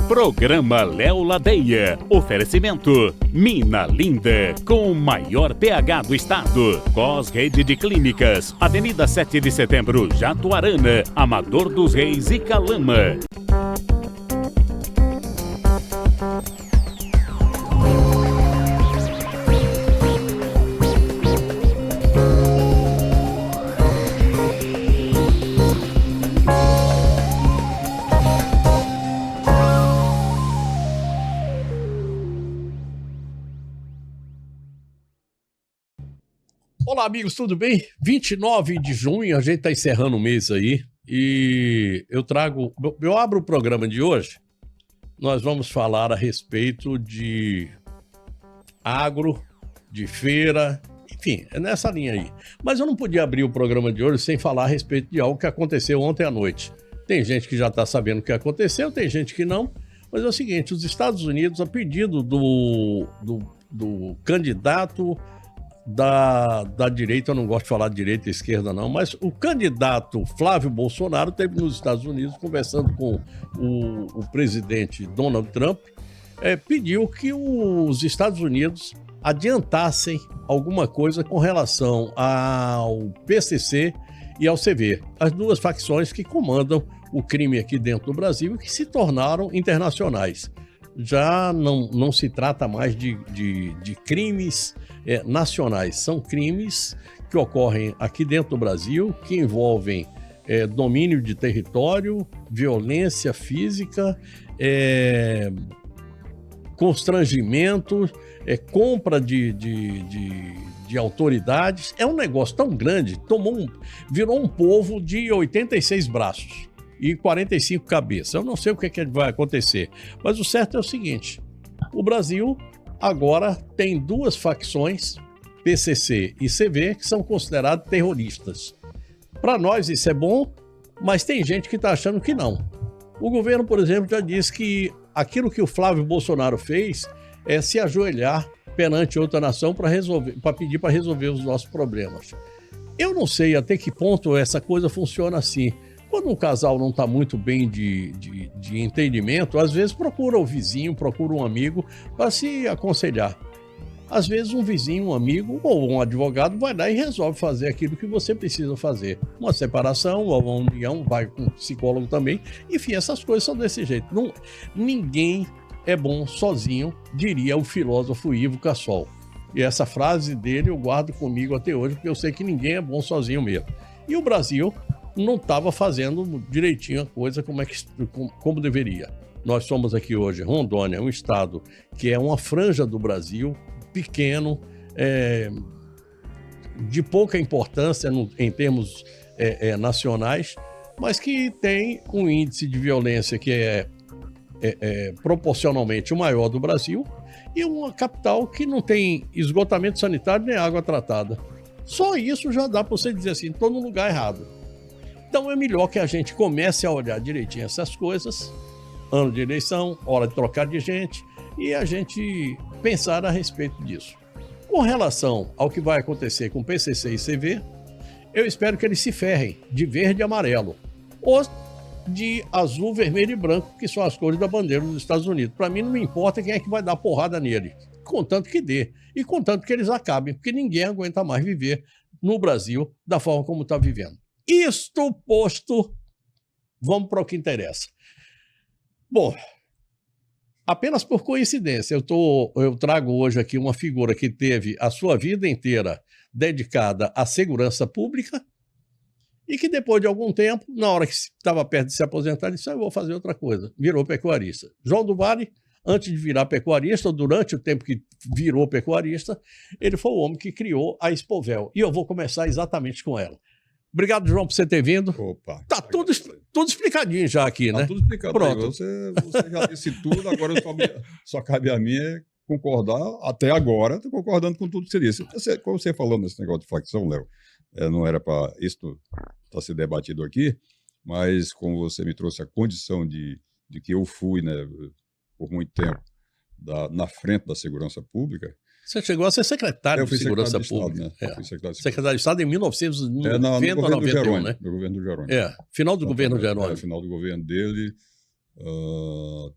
Programa Léo Ladeia. Oferecimento Mina Linda, com o maior pH do estado. Cos Rede de Clínicas, Avenida 7 de Setembro, Jatuarana, Amador dos Reis e Calama. Olá, amigos, tudo bem? 29 de junho, a gente está encerrando o mês aí e eu abro o programa de hoje, nós vamos falar a respeito de agro, de feira, enfim, é nessa linha aí. Mas eu não podia abrir o programa de hoje sem falar a respeito de algo que aconteceu ontem à noite. Tem gente que já está sabendo o que aconteceu, tem gente que não, mas é o seguinte, os Estados Unidos, a pedido do candidato da direita, eu não gosto de falar de direita e esquerda não, mas o candidato Flávio Bolsonaro esteve nos Estados Unidos conversando com o presidente Donald Trump, pediu que os Estados Unidos adiantassem alguma coisa com relação ao PCC e ao CV, as duas facções que comandam o crime aqui dentro do Brasil e que se tornaram internacionais. Já não se trata mais de crimes nacionais, são crimes que ocorrem aqui dentro do Brasil, que envolvem domínio de território, violência física, constrangimento, compra de autoridades. É um negócio tão grande, virou um povo de 86 braços e 45 cabeças. Eu não sei o que vai acontecer, mas o certo é o seguinte, o Brasil agora tem duas facções, PCC e CV, que são considerados terroristas. Para nós isso é bom, mas tem gente que está achando que não. O governo, por exemplo, já disse que aquilo que o Flávio Bolsonaro fez é se ajoelhar perante outra nação para pedir para resolver os nossos problemas. Eu não sei até que ponto essa coisa funciona assim. Quando um casal não está muito bem de entendimento, às vezes procura o vizinho, procura um amigo para se aconselhar. Às vezes um vizinho, um amigo ou um advogado vai lá e resolve fazer aquilo que você precisa fazer. Uma separação, uma união, vai com um psicólogo também. Enfim, essas coisas são desse jeito. Ninguém é bom sozinho, diria o filósofo Ivo Cassol. E essa frase dele eu guardo comigo até hoje, porque eu sei que ninguém é bom sozinho mesmo. E o Brasil não estava fazendo direitinho a coisa como deveria. Nós somos aqui hoje, Rondônia, um estado que é uma franja do Brasil, pequeno, de pouca importância em termos nacionais, mas que tem um índice de violência que é proporcionalmente o maior do Brasil e uma capital que não tem esgotamento sanitário nem água tratada. Só isso já dá para você dizer assim, estou no lugar errado. Então é melhor que a gente comece a olhar direitinho essas coisas, ano de eleição, hora de trocar de gente, e a gente pensar a respeito disso. Com relação ao que vai acontecer com PCC e CV, eu espero que eles se ferrem de verde e amarelo, ou de azul, vermelho e branco, que são as cores da bandeira dos Estados Unidos. Para mim não me importa quem é que vai dar porrada nele, contanto que dê, e contanto que eles acabem, porque ninguém aguenta mais viver no Brasil da forma como está vivendo. Isto posto, vamos para o que interessa. Bom, apenas por coincidência, eu trago hoje aqui uma figura que teve a sua vida inteira dedicada à segurança pública e que depois de algum tempo, na hora que estava perto de se aposentar, disse, eu vou fazer outra coisa. Virou pecuarista. João do Vale, antes de virar pecuarista, durante o tempo que virou pecuarista, ele foi o homem que criou a Expovel. E eu vou começar exatamente com ela. Obrigado, João, por você ter vindo. Opa. Tá tudo explicadinho já aqui, né? Tá tudo explicado. Pronto. Você já disse tudo, agora só cabe a mim concordar. Até agora, estou concordando com tudo que você disse. Como você falou nesse negócio de facção, Léo, não era para isso estar se debatido aqui, mas como você me trouxe a condição de que eu fui, né, por muito tempo, na frente da segurança pública. Você chegou a ser secretário de Segurança Pública. Estado, né? Secretário de Estado em 1990 no ou 91, Jerônimo, né? No governo do Jerônimo. Final do governo Jerônimo. Final do governo dele,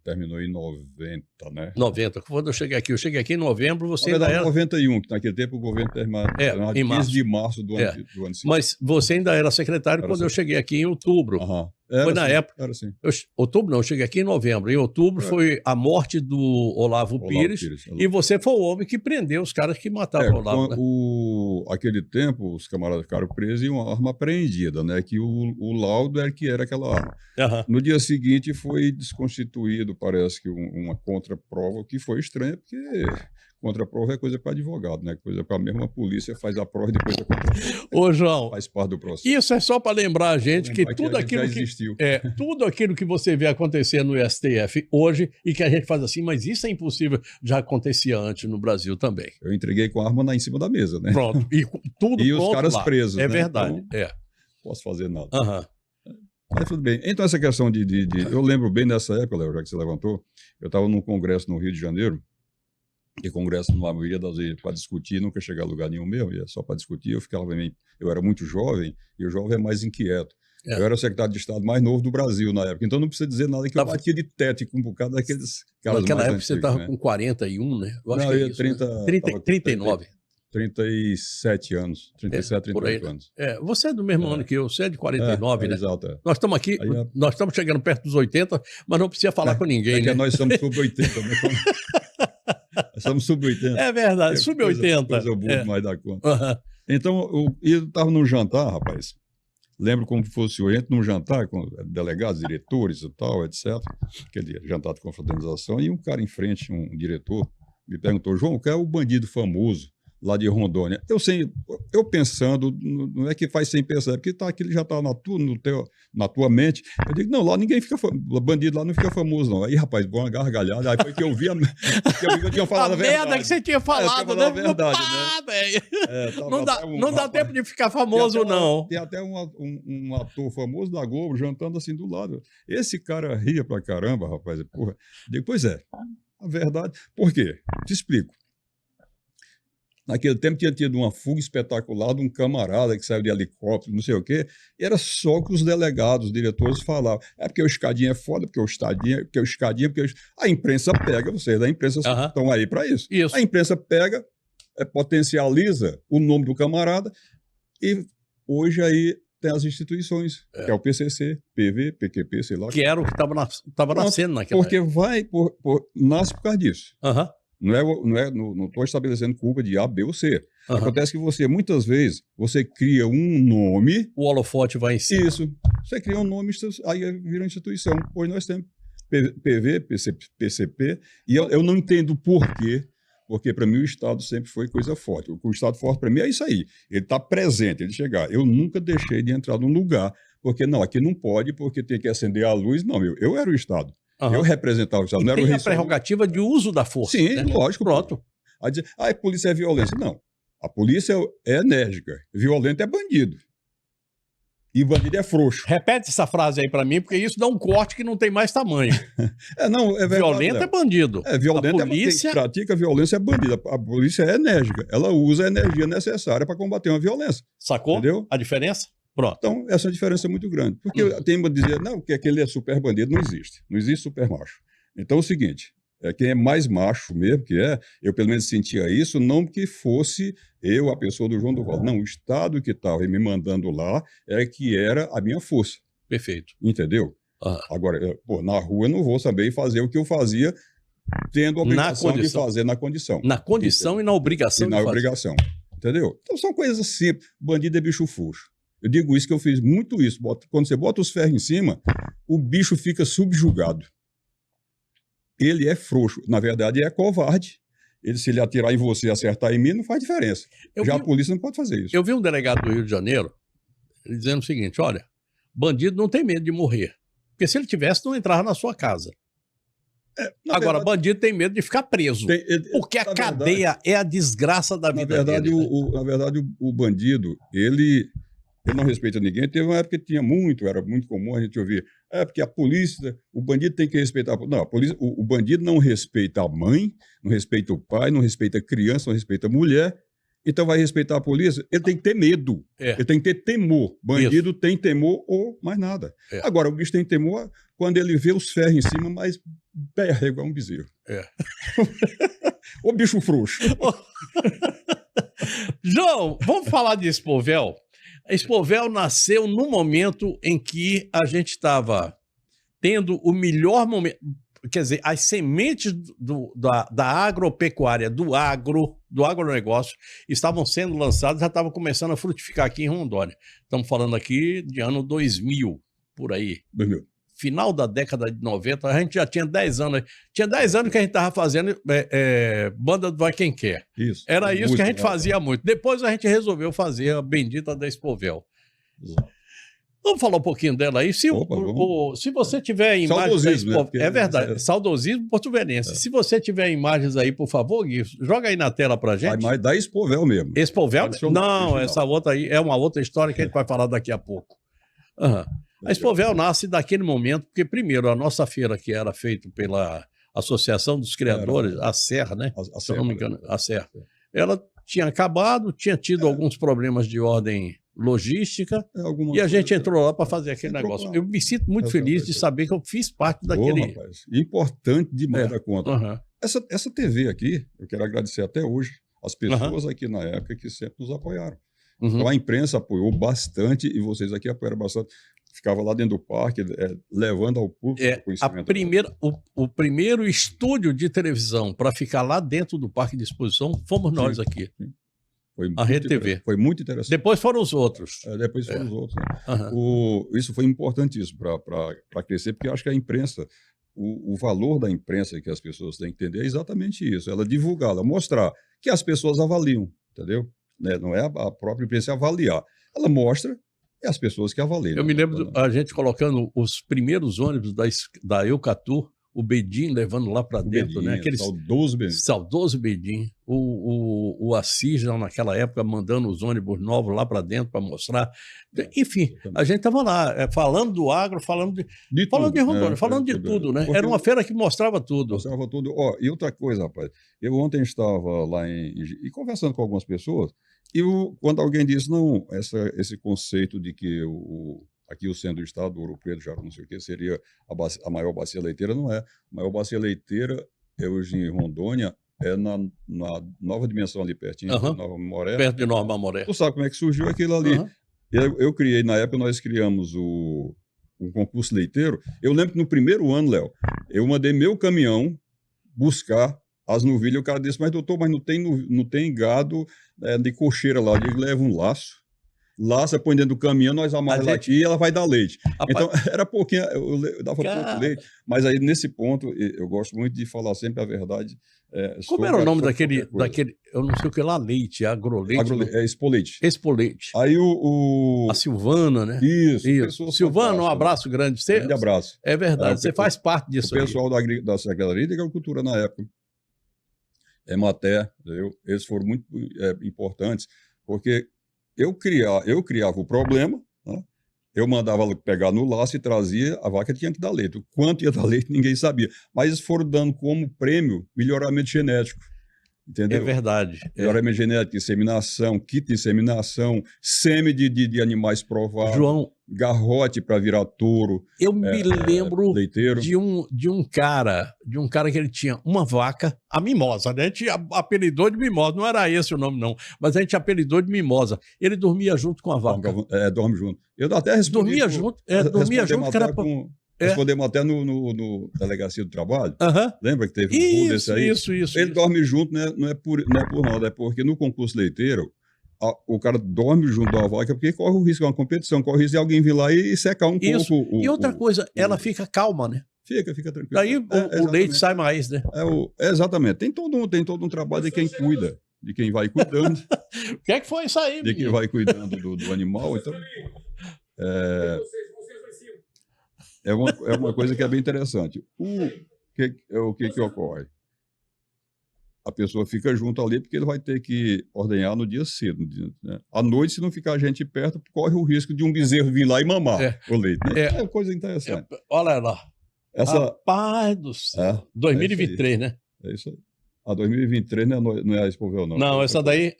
Terminou em 90, né? 90. Quando eu cheguei aqui em novembro, você Na ainda verdade, era... 91, que naquele tempo o governo terminava em 15 março. de março do ano seguinte. Mas você ainda era secretário quando eu cheguei aqui em outubro. Aham. Foi na época. Era assim. Outubro não, eu cheguei aqui em novembro. Em outubro foi a morte do Olavo Pires. Olavo. E você foi o homem que prendeu os caras que matavam o Olavo. Né? Aquele tempo, os camaradas ficaram presos e uma arma apreendida, né? Que o laudo era que era aquela arma. Uhum. No dia seguinte foi desconstituído, parece que uma contraprova, que foi estranho, porque contraprova é coisa para advogado, né? Coisa para mesmo a polícia faz a prova e depois a contraprova. Ô, João, faz parte do processo. Isso é só para lembrar a gente que tudo aquilo tudo aquilo que você vê acontecer no STF hoje e que a gente faz assim, mas isso é impossível, já acontecia antes no Brasil também. Eu entreguei com a arma em cima da mesa, né? Pronto. E tudo e pronto os caras lá. presos, É né? verdade. Então, posso fazer nada. Uhum. Mas tudo bem. Então, essa questão eu lembro bem nessa época, Léo, já que você levantou, eu estava num congresso no Rio de Janeiro, e congresso, na maioria das vezes, para discutir, nunca chegar a lugar nenhum mesmo, ia só para discutir. Eu era muito jovem, e o jovem é mais inquieto. Eu era o secretário de Estado mais novo do Brasil na época, então não precisa dizer nada que eu batia de teto com um bocado daqueles caras naquela mais época antigos, você estava né? com 41, né? Eu acho não, que é eu isso, 39. 37 anos, 37, 38 anos. Você é do mesmo ano que eu, você é de 49, né? Exato. Nós estamos aqui, nós estamos chegando perto dos 80, mas não precisa falar com ninguém, né? Nós somos sub-80, né? Nós somos sub-80. É verdade, sub-80. Coisa boa mais da conta. Uhum. Então, eu estava num jantar, rapaz. Lembro como fosse hoje, num jantar com delegados, diretores e tal, etc. Aquele jantar de confraternização. E um cara em frente, um diretor, me perguntou: João, qual é o bandido famoso lá de Rondônia? Eu pensando, não é que faz sem pensar, é porque aquilo já está na tua mente. Eu digo: não, lá ninguém fica famoso, bandido lá não fica famoso, não. Aí, rapaz, boa uma gargalhada. Aí foi que eu vi que eu tinha falado a verdade. A merda que você tinha falado, né? A verdade, né? Não dá tempo de ficar famoso, não. Tem até um ator famoso da Globo jantando assim do lado. Esse cara ria pra caramba, rapaz. Porra. Pois é, a verdade. Por quê? Te explico. Naquele tempo tinha tido uma fuga espetacular de um camarada que saiu de helicóptero, não sei o quê, e era só que os delegados, os diretores falavam: é porque o escadinha é foda, porque o escadinha, A imprensa pega, vocês da imprensa estão aí para isso. A imprensa pega, potencializa o nome do camarada, e hoje aí tem as instituições, que é o PCC, PV, PQP, sei lá. Que era o que estava nascendo naquela época. Porque nasce por causa disso. Aham. Não estou estabelecendo culpa de A, B ou C. Acontece que muitas vezes, você cria um nome... O holofote vai em cima. Isso. Você cria um nome, aí vira uma instituição. Hoje nós temos PV, PCP, e eu não entendo por quê, porque para mim o Estado sempre foi coisa forte. O Estado forte para mim é isso aí. Ele está presente, ele chegar. Eu nunca deixei de entrar num lugar, porque não, aqui não pode, porque tem que acender a luz. Não, eu era o Estado. Eu representava o Estado. Não era tem a prerrogativa de uso da força. Sim, né? Lógico. Pronto. Aí dizer, a polícia é violência. Não. A polícia é enérgica. Violento é bandido. E bandido é frouxo. Repete essa frase aí para mim, porque isso dá um corte que não tem mais tamanho. É verdade. Violento é bandido. Violento a polícia... Quem pratica violência é bandido. A polícia é enérgica. Ela usa a energia necessária para combater uma violência. Sacou? Entendeu? A diferença? Pronto. Então, essa diferença é muito grande. Porque tem que dizer, não, que aquele é super bandido, não existe. Não existe super macho. Então, é o seguinte, quem é mais macho mesmo, eu pelo menos sentia isso, não que fosse eu a pessoa do João Duval. Não, o Estado que estava me mandando lá que era a minha força. Perfeito. Entendeu? Agora, na rua eu não vou saber fazer o que eu fazia, tendo a obrigação de fazer na condição. Na condição entendeu? E na obrigação de fazer. Obrigação. Entendeu? Então, são coisas simples. Bandido é bicho fuxo. Eu digo isso que eu fiz muito isso. Quando você bota os ferros em cima, o bicho fica subjugado. Ele é frouxo. Na verdade, é covarde. Se ele atirar em você e acertar em mim, não faz diferença. A polícia não pode fazer isso. Eu vi um delegado do Rio de Janeiro dizendo o seguinte: olha, bandido não tem medo de morrer. Porque se ele tivesse, não entrava na sua casa. Agora, bandido tem medo de ficar preso. Porque a cadeia é a desgraça da vida dele. Na verdade, o bandido, ele não respeita ninguém. Teve uma época que era muito comum a gente ouvir: porque a polícia, o bandido tem que respeitar. Não, o bandido não respeita a mãe, não respeita o pai, não respeita a criança, não respeita a mulher Então vai respeitar a polícia? Ele tem que ter medo. Ele tem que ter temor. Bandido tem temor ou mais nada. Agora, o bicho tem temor quando ele vê os ferros em cima, mas berra igual um bezerro. Ô bicho frouxo. João, vamos falar de Expovel? A Expovel nasceu no momento em que a gente estava tendo o melhor momento. Quer dizer, as sementes da agropecuária, do agronegócio, estavam sendo lançadas, já estavam começando a frutificar aqui em Rondônia. Estamos falando aqui de ano 2000, por aí. 2000. Final da década de 90, a gente já tinha 10 anos. Tinha 10 anos que a gente estava fazendo Banda do Vai Quem Quer. Isso. Era isso que a gente fazia muito. Depois a gente resolveu fazer a bendita da Expovel. Vamos falar um pouquinho dela aí. Se você tiver imagens da Expovel... É verdade, saudosismo porto-velhense. Se você tiver imagens aí, por favor, Gui, joga aí na tela pra gente. Mas da Expovel mesmo. Expovel? Não, essa outra aí é uma outra história que a gente vai falar daqui a pouco. A Expovel nasce daquele momento, porque primeiro a nossa feira, que era feita pela Associação dos Criadores, a SER, né? Se eu não me engano, a SER. Ela tinha acabado, tinha tido alguns problemas de ordem logística, e a gente entrou lá para fazer aquele negócio. Eu me sinto muito feliz de saber que eu fiz parte daquele... Rapaz, importante demais da conta. Essa TV aqui, eu quero agradecer até hoje as pessoas aqui na época que sempre nos apoiaram. Então a imprensa apoiou bastante e vocês aqui apoiaram bastante. Ficava lá dentro do parque, levando ao público conhecimento. O primeiro estúdio de televisão para ficar lá dentro do parque de exposição fomos nós aqui. Sim. Foi a Rede TV. Foi muito interessante. Depois foram os outros. Depois foram os outros. Né? Isso foi importantíssimo para crescer, porque eu acho que a imprensa, o valor da imprensa que as pessoas têm que entender é exatamente isso. Ela divulgar, ela mostrar que as pessoas avaliam, entendeu? Não é a própria imprensa avaliar. Ela mostra e as pessoas que avaliam. Eu me lembro a gente colocando os primeiros ônibus da Eucatur, o Bedim levando lá para dentro, né? Aquele saudoso Bedim. O Assis, já naquela época, mandando os ônibus novos lá para dentro para mostrar. Enfim, a gente estava lá falando do agro, falando de Rondônia, falando de tudo, né? Era uma feira que mostrava tudo. Mostrava tudo. E outra coisa, rapaz, eu ontem estava lá e conversando com algumas pessoas, e quando alguém disse, não, esse conceito de que aqui o centro do estado, Ouro Preto, já não sei o que, seria a maior bacia leiteira, não é. A maior bacia leiteira é hoje em Rondônia, é na Nova Dimensão ali pertinho, Nova Mamoré. Perto de Nova Mamoré. Tu sabe como é que surgiu aquilo ali. Eu criei, na época nós criamos um concurso leiteiro. Eu lembro que no primeiro ano, Léo, eu mandei meu caminhão buscar as novilhas. O cara disse, mas doutor, mas não tem gado de cocheira lá. Eu digo, leva um laço. Laça, põe dentro do caminhão, nós amarramos aqui e ela vai dar leite. Então, era pouquinho, eu dava pouco leite, mas aí nesse ponto, eu gosto muito de falar sempre a verdade. Como era o nome daquele, eu não sei o que lá, leite, agroleite? Expoleite. Expoleite. Aí a Silvana, né? Isso. Silvana, um abraço grande. Grande abraço. É verdade, você faz parte disso aí. O pessoal da Secretaria de Agricultura na época, Emater, eles foram muito importantes, porque eu criava o problema, né? Eu mandava pegar no laço e trazia, a vaca tinha que dar leite. O quanto ia dar leite, ninguém sabia. Mas eles foram dando como prêmio melhoramento genético. Entendeu? É verdade. Melhoramento genético, inseminação, kit de inseminação, sêmen de animais provados. João, garrote para virar touro. Eu me lembro leiteiro. de um cara que ele tinha uma vaca, a Mimosa, né? A gente apelidou de Mimosa, não era esse o nome não, mas a gente apelidou de Mimosa. Ele dormia junto com a vaca. Dorme junto. Eu até respondi. Dormia junto, que era Respondemos até no Delegacia do Trabalho. Lembra que teve um pulo desse aí? Isso. Ele dorme junto, né? Não é por nada, é porque no concurso leiteiro, o cara dorme junto da vaca porque corre o risco, é uma competição, corre o risco de alguém vir lá e secar um pouco. E outra coisa, ela fica calma, né? Fica tranquilo. Daí o leite sai mais, né? Exatamente. Tem todo um trabalho de quem cuida, de quem vai cuidando. O que é que foi isso aí, de quem vai cuidando do animal. Então, é uma coisa que é bem interessante. O que ocorre? A pessoa fica junto ali porque ele vai ter que ordenhar no dia cedo. Né? À noite, se não ficar gente perto, corre o risco de um bezerro vir lá e mamar o leite. Né? É coisa interessante. Olha lá. Rapaz do céu. 2023, né? É isso aí. A 2023 não é a Expovel, não. Não, essa daí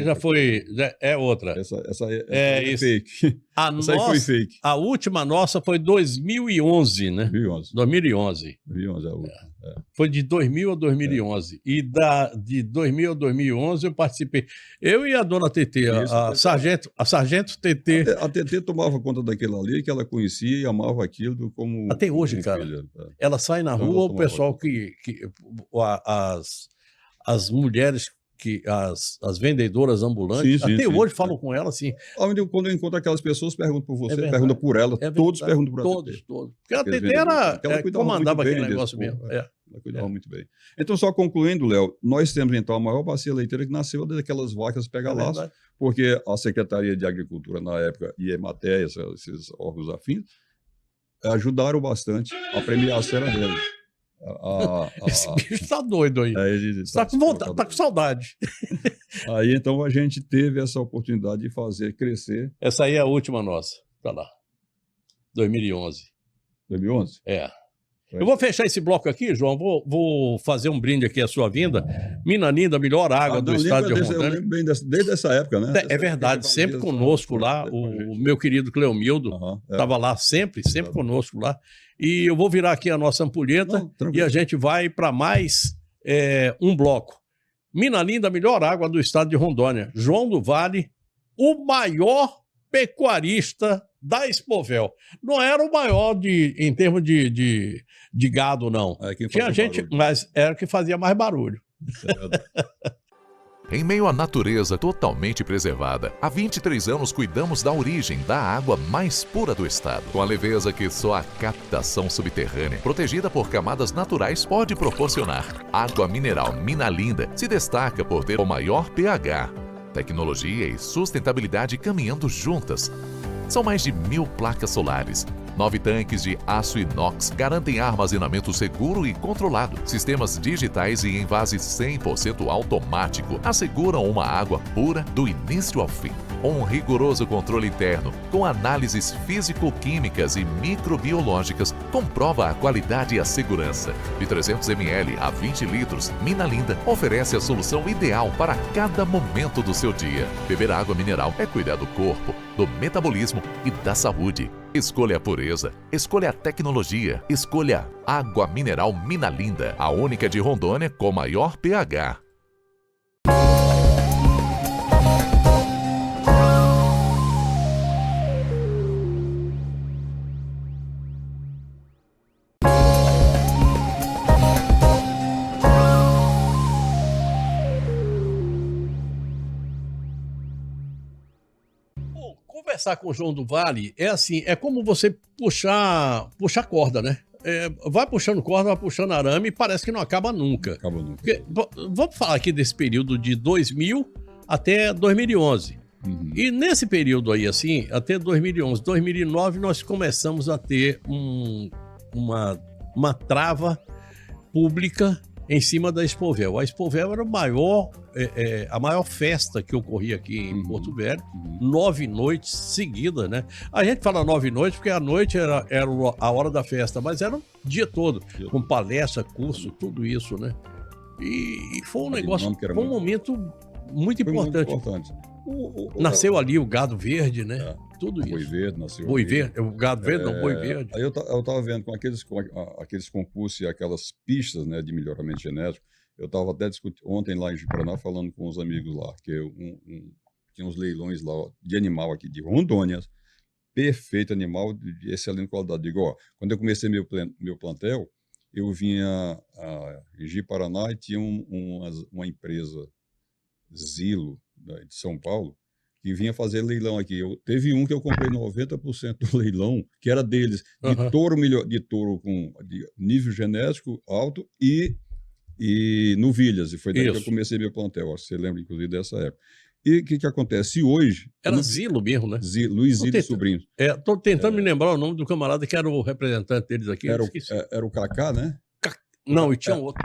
já foi, já é outra. Essa É é isso. fake. Essa aí foi fake. A última nossa foi 2011, né? 2011. 2011. 2011 é a última. Foi de 2000 a 2011. E de 2000 a 2011 eu participei. Eu e a dona TT, a sargento TT. A TT tomava conta daquilo ali, que ela conhecia e amava aquilo como... Até hoje, como cara. filha. Ela sai na Então, rua, ela o pessoal tomava as mulheres, as vendedoras ambulantes, Sim, até sim. hoje falam com ela assim. Quando eu encontro aquelas pessoas, perguntam por você, verdade. perguntam por ela, É todos verdade. perguntam por ela. Todos. Porque a Aqueles TT era vendedores, ela cuidava comandava muito bem aquele desse negócio povo, mesmo. Ela cuidava muito bem. Então, só concluindo, Léo, nós temos então a maior bacia leiteira que nasceu daquelas vacas pega-laço, verdade. porque a Secretaria de Agricultura na época e a Emater, esses órgãos afins, ajudaram bastante a premiação dele. Esse bicho tá doido aí. Ele Tá com vontade, tá com saudade. Aí então a gente teve essa oportunidade de fazer crescer. Essa aí é a última nossa. Tá lá. 2011. 2011? É. Eu vou fechar esse bloco aqui, João. Vou fazer um brinde aqui à sua vinda. Mina Linda, melhor água do estado de Rondônia. Eu lembro bem desde essa época, né? É verdade, sempre conosco lá. O meu querido Cleomildo estava lá sempre conosco lá. E eu vou virar aqui a nossa ampulheta e a gente vai para mais um bloco. Mina Linda, melhor água do estado de Rondônia. João do Vale, o maior pecuarista da Expovel. Não era o maior em termos de gado, não. Tinha gente, mas era que fazia mais barulho. Em meio à natureza totalmente preservada, há 23 anos cuidamos da origem da água mais pura do estado, com a leveza que só a captação subterrânea, protegida por camadas naturais, pode proporcionar. Água mineral Mina Linda se destaca por ter o maior pH. Tecnologia e sustentabilidade caminhando juntas. São mais de 1000 placas solares. 9 tanques de aço inox garantem armazenamento seguro e controlado. Sistemas digitais e envase 100% automático asseguram uma água pura do início ao fim. Um rigoroso controle interno, com análises físico-químicas e microbiológicas, comprova a qualidade e a segurança. De 300 ml a 20 litros, Mina Linda oferece a solução ideal para cada momento do seu dia. Beber água mineral é cuidar do corpo, do metabolismo e da saúde. Escolha a pureza, escolha a tecnologia, escolha água mineral Mina Linda, a única de Rondônia com maior pH. Conversar com o João do Vale é assim, é como você puxar corda, né? Vai puxando corda, vai puxando arame e parece que não acaba nunca. Acaba nunca. Porque, vamos falar aqui desse período de 2000 até 2011. E nesse período aí, assim, até 2011, 2009, nós começamos a ter uma trava pública em cima da Expovel. A Expovel era a maior festa que ocorria aqui em Porto Velho, 9 noites seguidas, né? A gente fala 9 noites porque a noite era a hora da festa, mas era o dia todo, com palestra, curso, tudo isso, né? E foi um negócio, foi um momento muito importante. Nasceu ali o gado verde, né? Tudo isso. Boi verde nasceu. Boi verde, o gado verde não, boi verde. Aí eu tava vendo com aqueles concursos e aquelas pistas, né, de melhoramento genético. Eu estava até ontem lá em Paraná falando com uns amigos lá, que tinha uns leilões lá de animal aqui de Rondônia, perfeito animal, de excelente qualidade. Digo, ó, quando eu comecei meu plantel, eu vinha em Ji-Paraná e tinha uma empresa Zilo, de São Paulo, que vinha fazer leilão aqui. Teve um que eu comprei 90% do leilão, que era deles, de touro com nível genético alto e novilhas. E foi daí que eu comecei meu plantel. Você lembra, inclusive, dessa época. E o que acontece? Hoje... Era Zilo mesmo, né? Luiz Zilo Sobrinho. Estou tentando me lembrar o nome do camarada que era o representante deles aqui. Era o Cacá, né? Não, e tinha outro.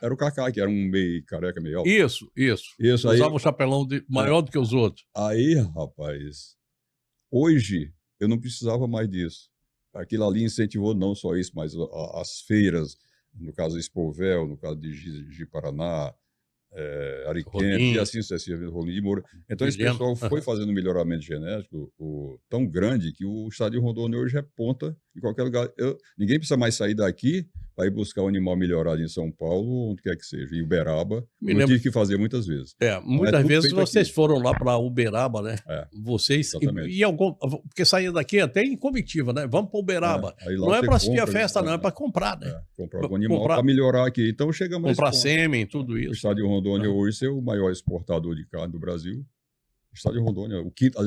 Era o Cacá, que era um meio careca, meio alto. Isso. Usava um chapelão maior do que os outros. Aí, rapaz, hoje eu não precisava mais disso. Aquilo ali incentivou não só isso, mas as feiras, no caso de Espovel, no caso de Ji-Paraná, Ariquemes, Rolim. e assim sucessivamente, Rolim de Moura. Então, esse Juliano. pessoal foi fazendo um melhoramento genético tão grande que o estado de Rondônia hoje é ponta em qualquer lugar. Ninguém precisa mais sair daqui para ir buscar um animal melhorado em São Paulo, onde quer que seja, em Uberaba, Me eu lembro- tive que fazer muitas vezes. Muitas tudo vezes feito vocês aqui. foram lá para Uberaba, né? Vocês. exatamente. Porque saía daqui até em comitiva, né? Vamos para Uberaba. Aí lá Não é você para assistir a compra, festa, não, é para comprar, né? comprar algum animal para melhorar aqui. Então, chegamos a esse Comprar ponto. sêmen, tudo O isso. estado de Rondônia hoje é o maior exportador de carne do Brasil. O estado de Rondônia, o quinto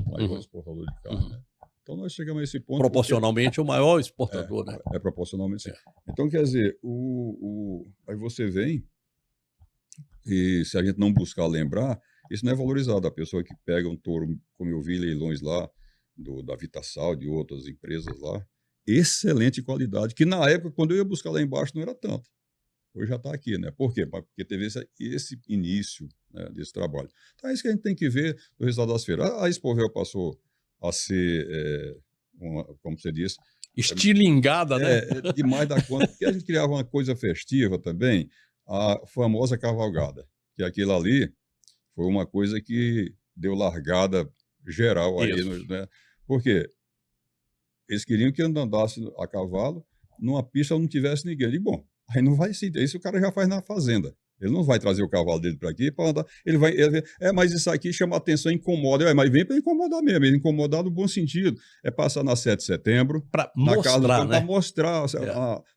maior exportador de carne. Né? Então nós chegamos a esse ponto. Proporcionalmente o maior exportador, né? É proporcionalmente sim. Então, quer dizer, aí você vem, e se a gente não buscar lembrar, isso não é valorizado. A pessoa que pega um touro, como eu vi leilões lá, da Vitasal, de outras empresas lá, excelente qualidade, que na época, quando eu ia buscar lá embaixo, não era tanto. Hoje já está aqui, né? Por quê? Porque teve esse início, né, desse trabalho. Então é isso que a gente tem que ver no resultado das feiras. A Espovel passou a ser, como você disse... Estilingada, né? Demais da conta, porque a gente criava uma coisa festiva também, a famosa cavalgada, que aquilo ali foi uma coisa que deu largada geral aí, né? Por quê? Eles queriam que andasse a cavalo numa pista onde não tivesse ninguém. Eu digo, bom, aí não vai ser. Isso o cara já faz na fazenda. Ele não vai trazer o cavalo dele para aqui para andar. Ele vai. Mas isso aqui chama atenção, incomoda. Mas vem para incomodar mesmo. Ele incomodar no bom sentido. É passar na 7 de setembro, para na mostrar, casa do campo, né? para mostrar,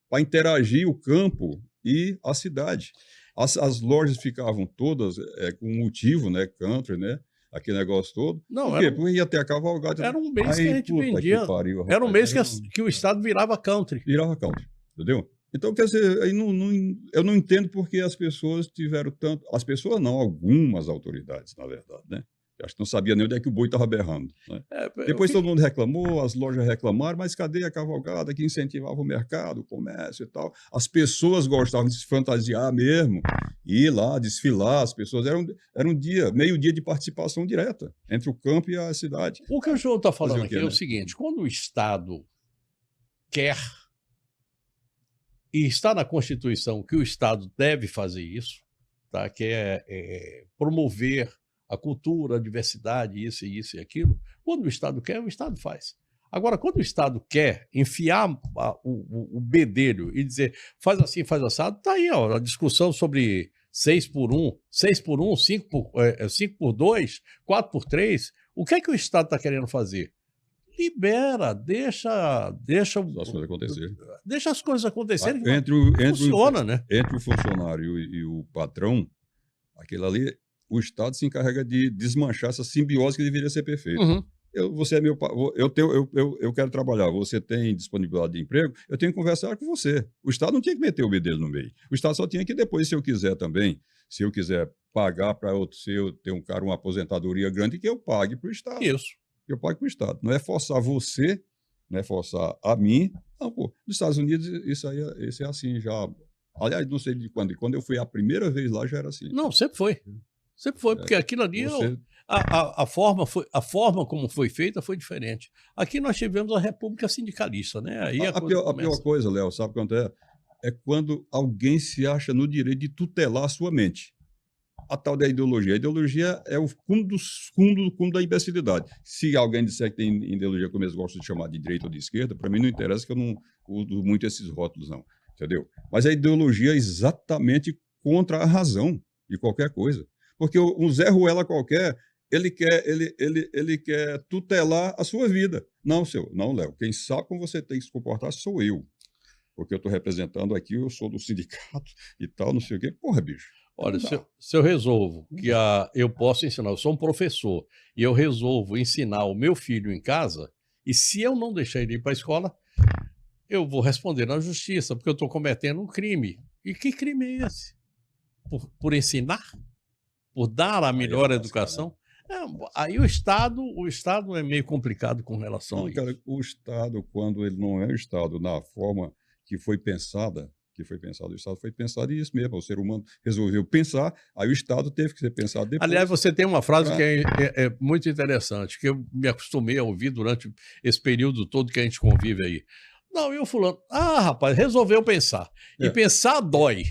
para interagir o campo e a cidade. As lojas ficavam todas com motivo, né? Country, né? Aquele negócio todo. Não, Por quê? Porque ia ter a cavalgada. Era um mês que a gente vendia. Era um mês que o estado virava country. Virava country, entendeu? Então, quer dizer, aí eu não entendo porque as pessoas tiveram tanto... As pessoas não, algumas autoridades, na verdade, né? Acho que não sabia nem onde é que o boi estava berrando. Né? Depois todo mundo reclamou, as lojas reclamaram, mas cadê a cavalgada que incentivava o mercado, o comércio e tal? As pessoas gostavam de se fantasiar mesmo, ir lá, desfilar, as pessoas... Era um dia, meio-dia de participação direta entre o campo e a cidade. O que o João está falando aqui né? é o seguinte, quando o Estado quer, e está na Constituição que o Estado deve fazer isso, tá? Que é promover a cultura, a diversidade, isso e aquilo. Quando o Estado quer, o Estado faz. Agora, quando o Estado quer enfiar o bedelho e dizer faz assim, faz assado, está aí ó, a discussão sobre 6x1, 6x1, 5x2, 4x3. O que é que o Estado está querendo fazer? Libera, deixa as coisas acontecerem. Deixa as coisas acontecerem. Funciona, né? Entre o funcionário e o patrão, aquilo ali, o Estado se encarrega de desmanchar essa simbiose que deveria ser perfeita. Uhum. Você é meu, eu quero trabalhar, você tem disponibilidade de emprego, eu tenho que conversar com você. O Estado não tinha que meter o bedelho no meio. O Estado só tinha que depois, se eu quiser também, se eu quiser pagar para outro, se eu ter um cara, uma aposentadoria grande, que eu pague para o Estado. Isso. Eu pago para o Estado. Não é forçar você, não é forçar a mim. Não, pô, nos Estados Unidos isso é assim já. Aliás, não sei de quando. Quando eu fui a primeira vez lá já era assim. Não, sempre foi. Sempre foi, porque aquilo ali, a forma como foi feita foi diferente. Aqui nós tivemos a República Sindicalista, né? Aí a pior coisa, Léo, sabe quanto é? É quando alguém se acha no direito de tutelar a sua mente. A tal da ideologia. A ideologia é o fundo da imbecilidade. Se alguém disser que tem ideologia, como eles gostam de chamar de direita ou de esquerda, para mim não interessa, que eu não uso muito esses rótulos, não. Entendeu? Mas a ideologia é exatamente contra a razão de qualquer coisa. Porque um Zé Ruela qualquer, ele quer tutelar a sua vida. Não, Léo. Quem sabe como você tem que se comportar sou eu. Porque eu estou representando aqui, eu sou do sindicato e tal, não sei o quê. Porra, bicho. Olha, se eu resolvo que eu posso ensinar, eu sou um professor, e eu resolvo ensinar o meu filho em casa, e se eu não deixar ele ir para a escola, eu vou responder na justiça, porque eu estou cometendo um crime. E que crime é esse? Por ensinar? Por dar a melhor educação? Aí o Estado é meio complicado com relação a isso. Cara, o Estado, quando ele não é o Estado na forma que foi pensado, o Estado foi pensado e isso mesmo, o ser humano resolveu pensar, aí o Estado teve que ser pensado depois. Aliás, você tem uma frase que é muito interessante, que eu me acostumei a ouvir durante esse período todo que a gente convive aí. Não, e o fulano? Ah, rapaz, resolveu pensar. E pensar dói.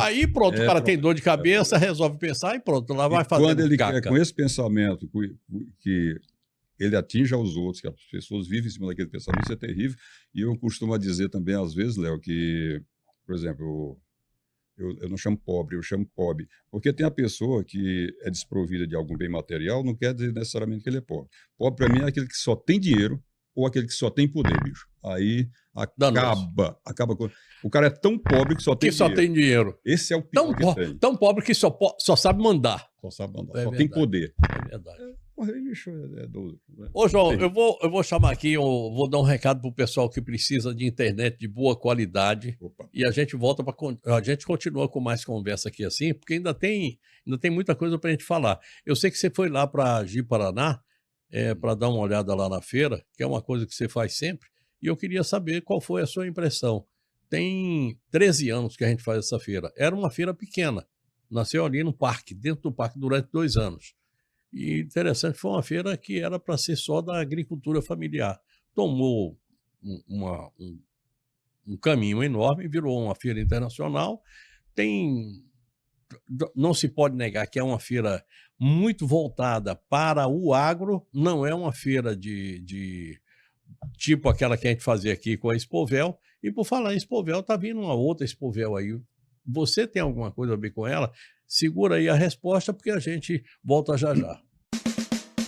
Aí pronto, o cara tem dor de cabeça, resolve pensar e pronto, lá vai fazer quando ele caca. quer, com esse pensamento, que ele atinja os outros, que as pessoas vivem em cima daquele pensamento, isso é terrível. E eu costumo dizer também, às vezes, Léo, que, por exemplo, eu não chamo pobre, eu chamo pobre. Porque tem a pessoa que é desprovida de algum bem material, não quer dizer necessariamente que ele é pobre. Pobre, para mim, é aquele que só tem dinheiro ou aquele que só tem poder, bicho. Aí acaba com... O cara é tão pobre que só tem dinheiro. Tem dinheiro. Esse é o pior que tem. Tão pobre que só sabe mandar. Só sabe mandar, É só verdade. tem poder. É verdade. Porra, bicho, é doido. Ô, João, eu vou chamar aqui, eu vou dar um recado pro pessoal que precisa de internet de boa qualidade. Opa. E a gente volta a gente continua com mais conversa aqui assim, porque ainda tem muita coisa pra gente falar. Eu sei que você foi lá para Ji-Paraná, para dar uma olhada lá na feira, que é uma coisa que você faz sempre, e eu queria saber qual foi a sua impressão. Tem 13 anos que a gente faz essa feira. Era uma feira pequena, nasceu ali no parque, dentro do parque, durante 2 anos. E interessante, foi uma feira que era para ser só da agricultura familiar. Tomou um caminho enorme, virou uma feira internacional. Não se pode negar que é uma feira muito voltada para o agro, não é uma feira de tipo aquela que a gente fazia aqui com a Expovel. E por falar em Expovel, está vindo uma outra Expovel aí. Você tem alguma coisa a ver com ela? Segura aí a resposta, porque a gente volta já já.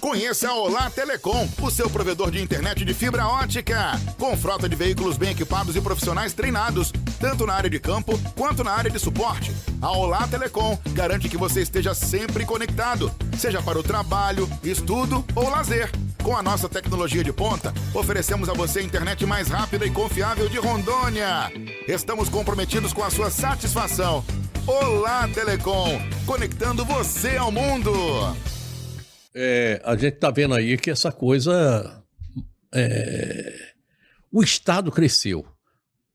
Conheça a Olá Telecom, o seu provedor de internet de fibra ótica. Com frota de veículos bem equipados e profissionais treinados, tanto na área de campo quanto na área de suporte. A Olá Telecom garante que você esteja sempre conectado, seja para o trabalho, estudo ou lazer. Com a nossa tecnologia de ponta, oferecemos a você a internet mais rápida e confiável de Rondônia. Estamos comprometidos com a sua satisfação. Olá Telecom, conectando você ao mundo. A gente está vendo aí que essa coisa... O Estado cresceu.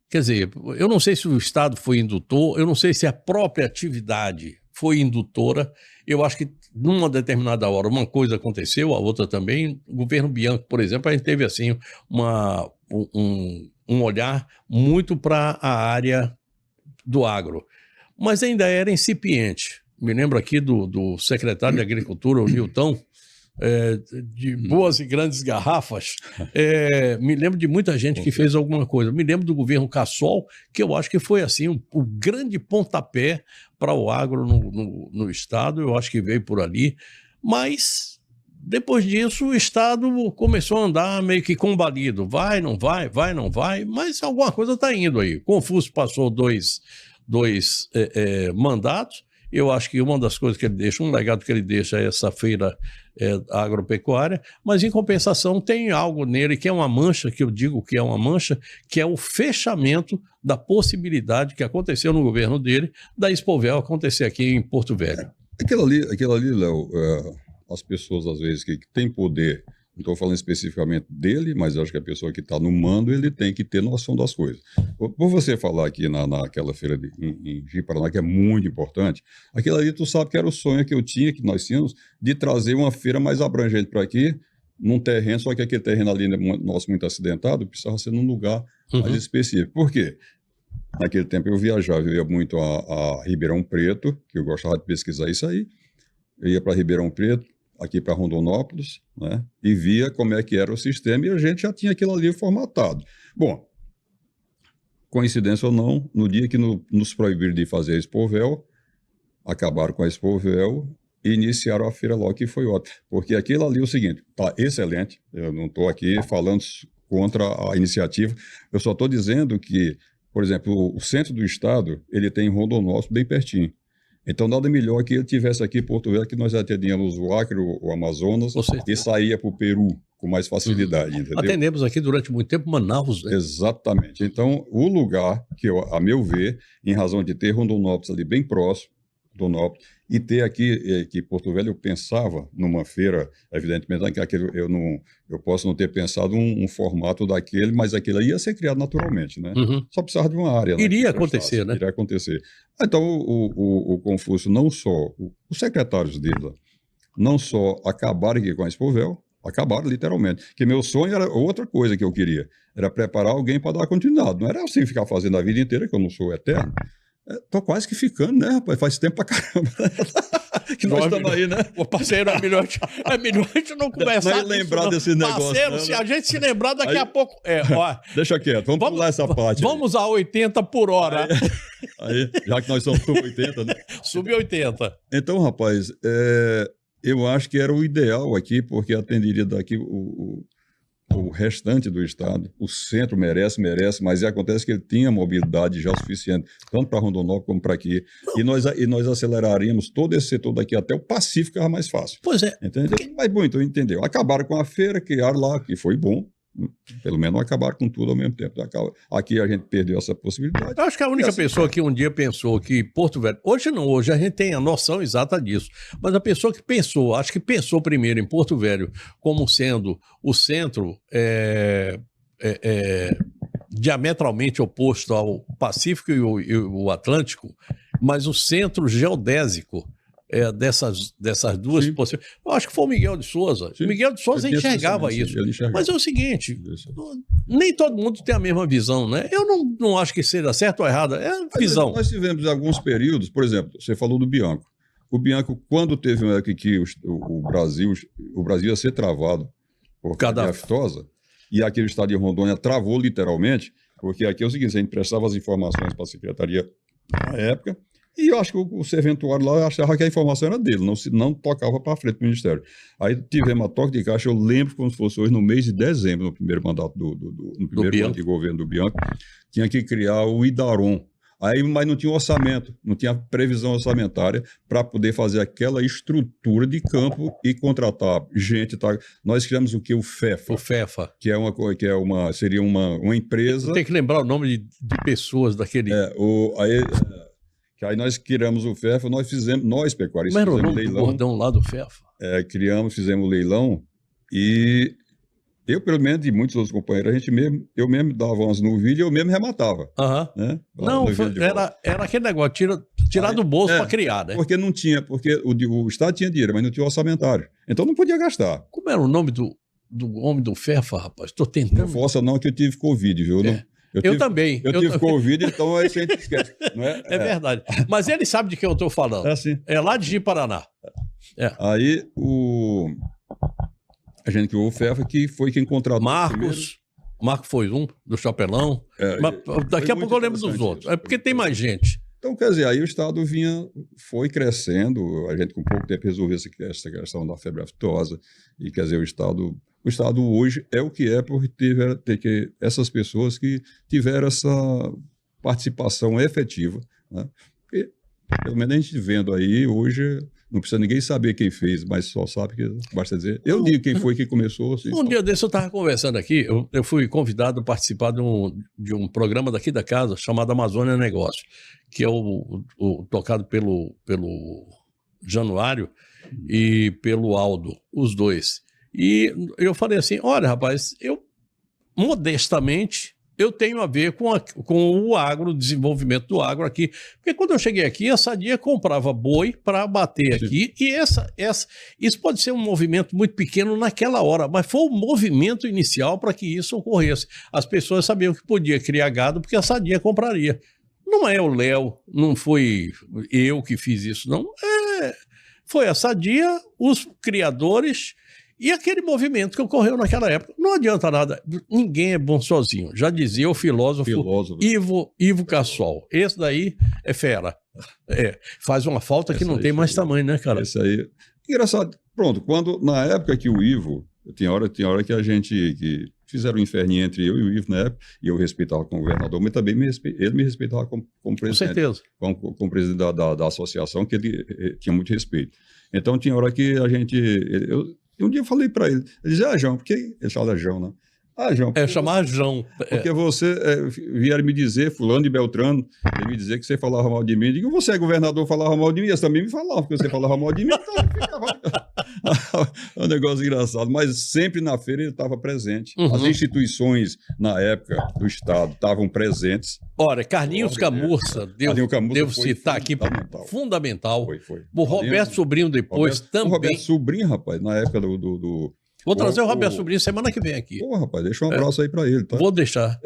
Quer dizer, eu não sei se o Estado foi indutor, eu não sei se a própria atividade foi indutora. Eu acho que numa determinada hora uma coisa aconteceu, a outra também. O governo Bianco, por exemplo, a gente teve assim um olhar muito para a área do agro, mas ainda era incipiente. Me lembro aqui do secretário de Agricultura, o Nilton, de boas e grandes garrafas. Me lembro de muita gente que fez alguma coisa. Me lembro do governo Cassol, que eu acho que foi assim o grande pontapé para o agro no Estado. Eu acho que veio por ali. Mas, depois disso, o Estado começou a andar meio que combalido. Vai, não vai, vai, não vai. Mas alguma coisa está indo aí. Confúcio passou dois mandatos. Eu acho que uma das coisas que ele deixa, um legado que ele deixa é essa feira agropecuária, mas em compensação tem algo nele que é uma mancha, que eu digo que é uma mancha, que é o fechamento da possibilidade que aconteceu no governo dele, da Expovel acontecer aqui em Porto Velho. Aquilo ali, Léo, as pessoas às vezes que têm poder, não estou falando especificamente dele, mas eu acho que a pessoa que está no mando, ele tem que ter noção das coisas. Por você falar aqui naquela feira em Ji-Paraná, que é muito importante, aquilo ali tu sabe que era o sonho que eu tinha, que nós tínhamos, de trazer uma feira mais abrangente para aqui, num terreno, só que aquele terreno ali nosso muito acidentado, precisava ser num lugar mais específico. Por quê? Naquele tempo eu viajava, eu ia muito a Ribeirão Preto, que eu gostava de pesquisar isso aí, eu ia para Ribeirão Preto, aqui para Rondonópolis, né, e via como é que era o sistema, e a gente já tinha aquilo ali formatado. Bom, coincidência ou não, no dia que nos proibiram de fazer a Expovel, acabaram com a Expovel e iniciaram a feira logo, que foi ótimo. Porque aquilo ali é o seguinte, tá excelente, eu não estou aqui falando contra a iniciativa, eu só estou dizendo que, por exemplo, o centro do estado, ele tem Rondonópolis bem pertinho. Então, nada melhor que ele tivesse aqui em Porto Velho, que nós atendíamos o Acre, o Amazonas, e saía para o Peru com mais facilidade, entendeu? Atendemos aqui durante muito tempo Manaus, né? Exatamente. Então, o lugar que, a meu ver, em razão de ter Rondonópolis ali bem próximo, Rondonópolis, e ter aqui, que Porto Velho eu pensava numa feira, evidentemente, eu posso não ter pensado um formato daquele, mas aquele aí ia ser criado naturalmente, né? Só precisava de uma área. Iria acontecer, né? Iria acontecer. Então, o Confúcio, não só, os secretários dele, não só acabaram aqui com a Expovel, Acabaram, literalmente. Porque meu sonho era outra coisa que eu queria. Era preparar alguém para dar continuidade. Não era assim ficar fazendo a vida inteira, que eu não sou eterno. Tô quase que ficando, né, rapaz? Faz tempo pra caramba. Que nós estamos aí, né? Ô, parceiro, é melhor a gente não conversar. Não é lembrar desse negócio. Parceiro, não, se né? a gente se lembrar daqui Aí- a pouco. Ó, Deixa quieto, vamos pular essa parte. vamos a 80 por hora. Aí, já que nós somos sub 80, né? Sub 80. Então, rapaz, eu acho que era o ideal aqui, porque atenderia daqui o restante do estado. O centro merece, mas acontece que ele tinha mobilidade já suficiente, tanto para Rondonópolis como para aqui. E nós aceleraríamos todo esse setor daqui até o Pacífico, ficava mais fácil. Pois é. Entendeu? Mas bom, então entendeu. Acabaram com a feira, criaram lá, que foi bom. Pelo menos não acabaram com tudo ao mesmo tempo. Aqui a gente perdeu essa possibilidade. Eu acho que a única assim, pessoa que um dia pensou que Porto Velho. Hoje não, hoje a gente tem a noção exata disso. Mas a pessoa que pensou, acho que pensou primeiro em Porto Velho como sendo o centro diametralmente oposto ao Pacífico e o Atlântico, mas o centro geodésico. Dessas duas Sim. possibilidades. Eu acho que foi o Miguel de Souza. Sim. O Miguel de Souza Eu tinha enxergava essa isso. ele enxergava. Mas é o seguinte, Isso. nem todo mundo tem a mesma visão, né? Eu não acho que seja certo ou errado, é visão. Nós tivemos alguns períodos, por exemplo, você falou do Bianco. O Bianco, quando teve uma época que o Brasil ia ser travado por Cada- cadeia aftosa, e aqui o estado de Rondônia travou literalmente, porque aqui é o seguinte, a gente prestava as informações para a secretaria na época, e eu acho que o serventuário lá achava que a informação era dele, não tocava para frente do Ministério. Aí tivemos a toque de caixa, eu lembro como se fosse hoje, no mês de dezembro, no primeiro mandato no primeiro Bianco. ano de governo do Bianco, tinha que criar o IDAROM. Mas não tinha orçamento, não tinha previsão orçamentária para poder fazer aquela estrutura de campo e contratar gente. Tá? Nós criamos o que? O FEFA, O FEFA. que seria uma empresa. Tem que lembrar o nome de pessoas daquele. Que aí nós criamos o FEFA, nós pecuaristas, Como era o fizemos nome do leilão, bordão lá do FEFA? fizemos leilão e eu, pelo menos, e muitos outros companheiros, eu mesmo dava umas novilhas e eu mesmo rematava. Aham. Né? Não, Novilha de volta. era aquele negócio, tirar do bolso para criar, né? Porque não tinha, porque o Estado tinha dinheiro, mas não tinha orçamentário. Então não podia gastar. Como era o nome do homem do FEFA, rapaz? Estou Não tentando. força não que eu tive Covid, viu? É. Eu também. Eu tive Covid, então aí a gente esquece. Não é? É verdade. Mas ele sabe de quem eu estou falando. É assim. É lá de Ji-Paraná. Aí a gente criou o FEFA, que foi quem contratou Marcos foi um, do Chapelão. Mas daqui a pouco eu lembro dos outros. É porque tem mais gente. Então, quer dizer, aí o Estado foi crescendo, a gente com pouco tempo resolveu essa questão da febre aftosa, e quer dizer, o Estado hoje é o que é por ter que essas pessoas que tiveram essa participação efetiva, né? E, pelo menos a gente vendo aí, hoje, não precisa ninguém saber quem fez, mas só sabe que basta dizer. Eu digo quem foi que começou. Assim, Um dia desse eu estava conversando aqui, eu fui convidado a participar de um programa daqui da casa chamado Amazônia Negócio, que é o tocado pelo Januário e pelo Aldo, os dois. E eu falei assim, olha, rapaz, eu modestamente eu tenho a ver com o agro, o desenvolvimento do agro aqui. Porque quando eu cheguei aqui, a Sadia comprava boi para abater aqui, e isso pode ser um movimento muito pequeno naquela hora, mas foi o movimento inicial para que isso ocorresse. As pessoas sabiam que podia criar gado porque a Sadia compraria. Não é o Léo, não foi eu que fiz isso, não. Foi a Sadia, os criadores e aquele movimento que ocorreu naquela época. Não adianta nada, ninguém é bom sozinho. Já dizia o filósofo. Ivo Cassol. Esse daí é fera. Faz uma falta que não tem mais tamanho, né, cara? Esse aí. Engraçado. Pronto, na época que o Ivo, tinha hora que a gente que fizeram um inferninho entre eu e o Ivo na época, e eu respeitava como governador, mas também ele me respeitava como presidente. Com certeza. Como presidente da associação, que ele tinha muito respeito. Então tinha hora que a gente. Um dia eu falei para ele dizia, João, porque ele fala João, né? João. Chamar João. Porque você vieram me dizer, fulano de Beltrano, me dizer que você falava mal de mim. Eu digo, você é governador, falava mal de mim. Eles também me falavam, porque você falava mal de mim. Então ficava um negócio engraçado. Mas sempre na feira ele estava presente. Uhum. As instituições, na época do Estado, estavam presentes. Olha, Carlinhos Camurça, devo citar aqui, fundamental. Foi. O Roberto Sobrinho depois também. O Roberto Sobrinho, rapaz, na época Vou trazer o Roberto Sobrinho semana que vem aqui. Pô, rapaz, deixa um abraço aí para ele, tá? Vou deixar.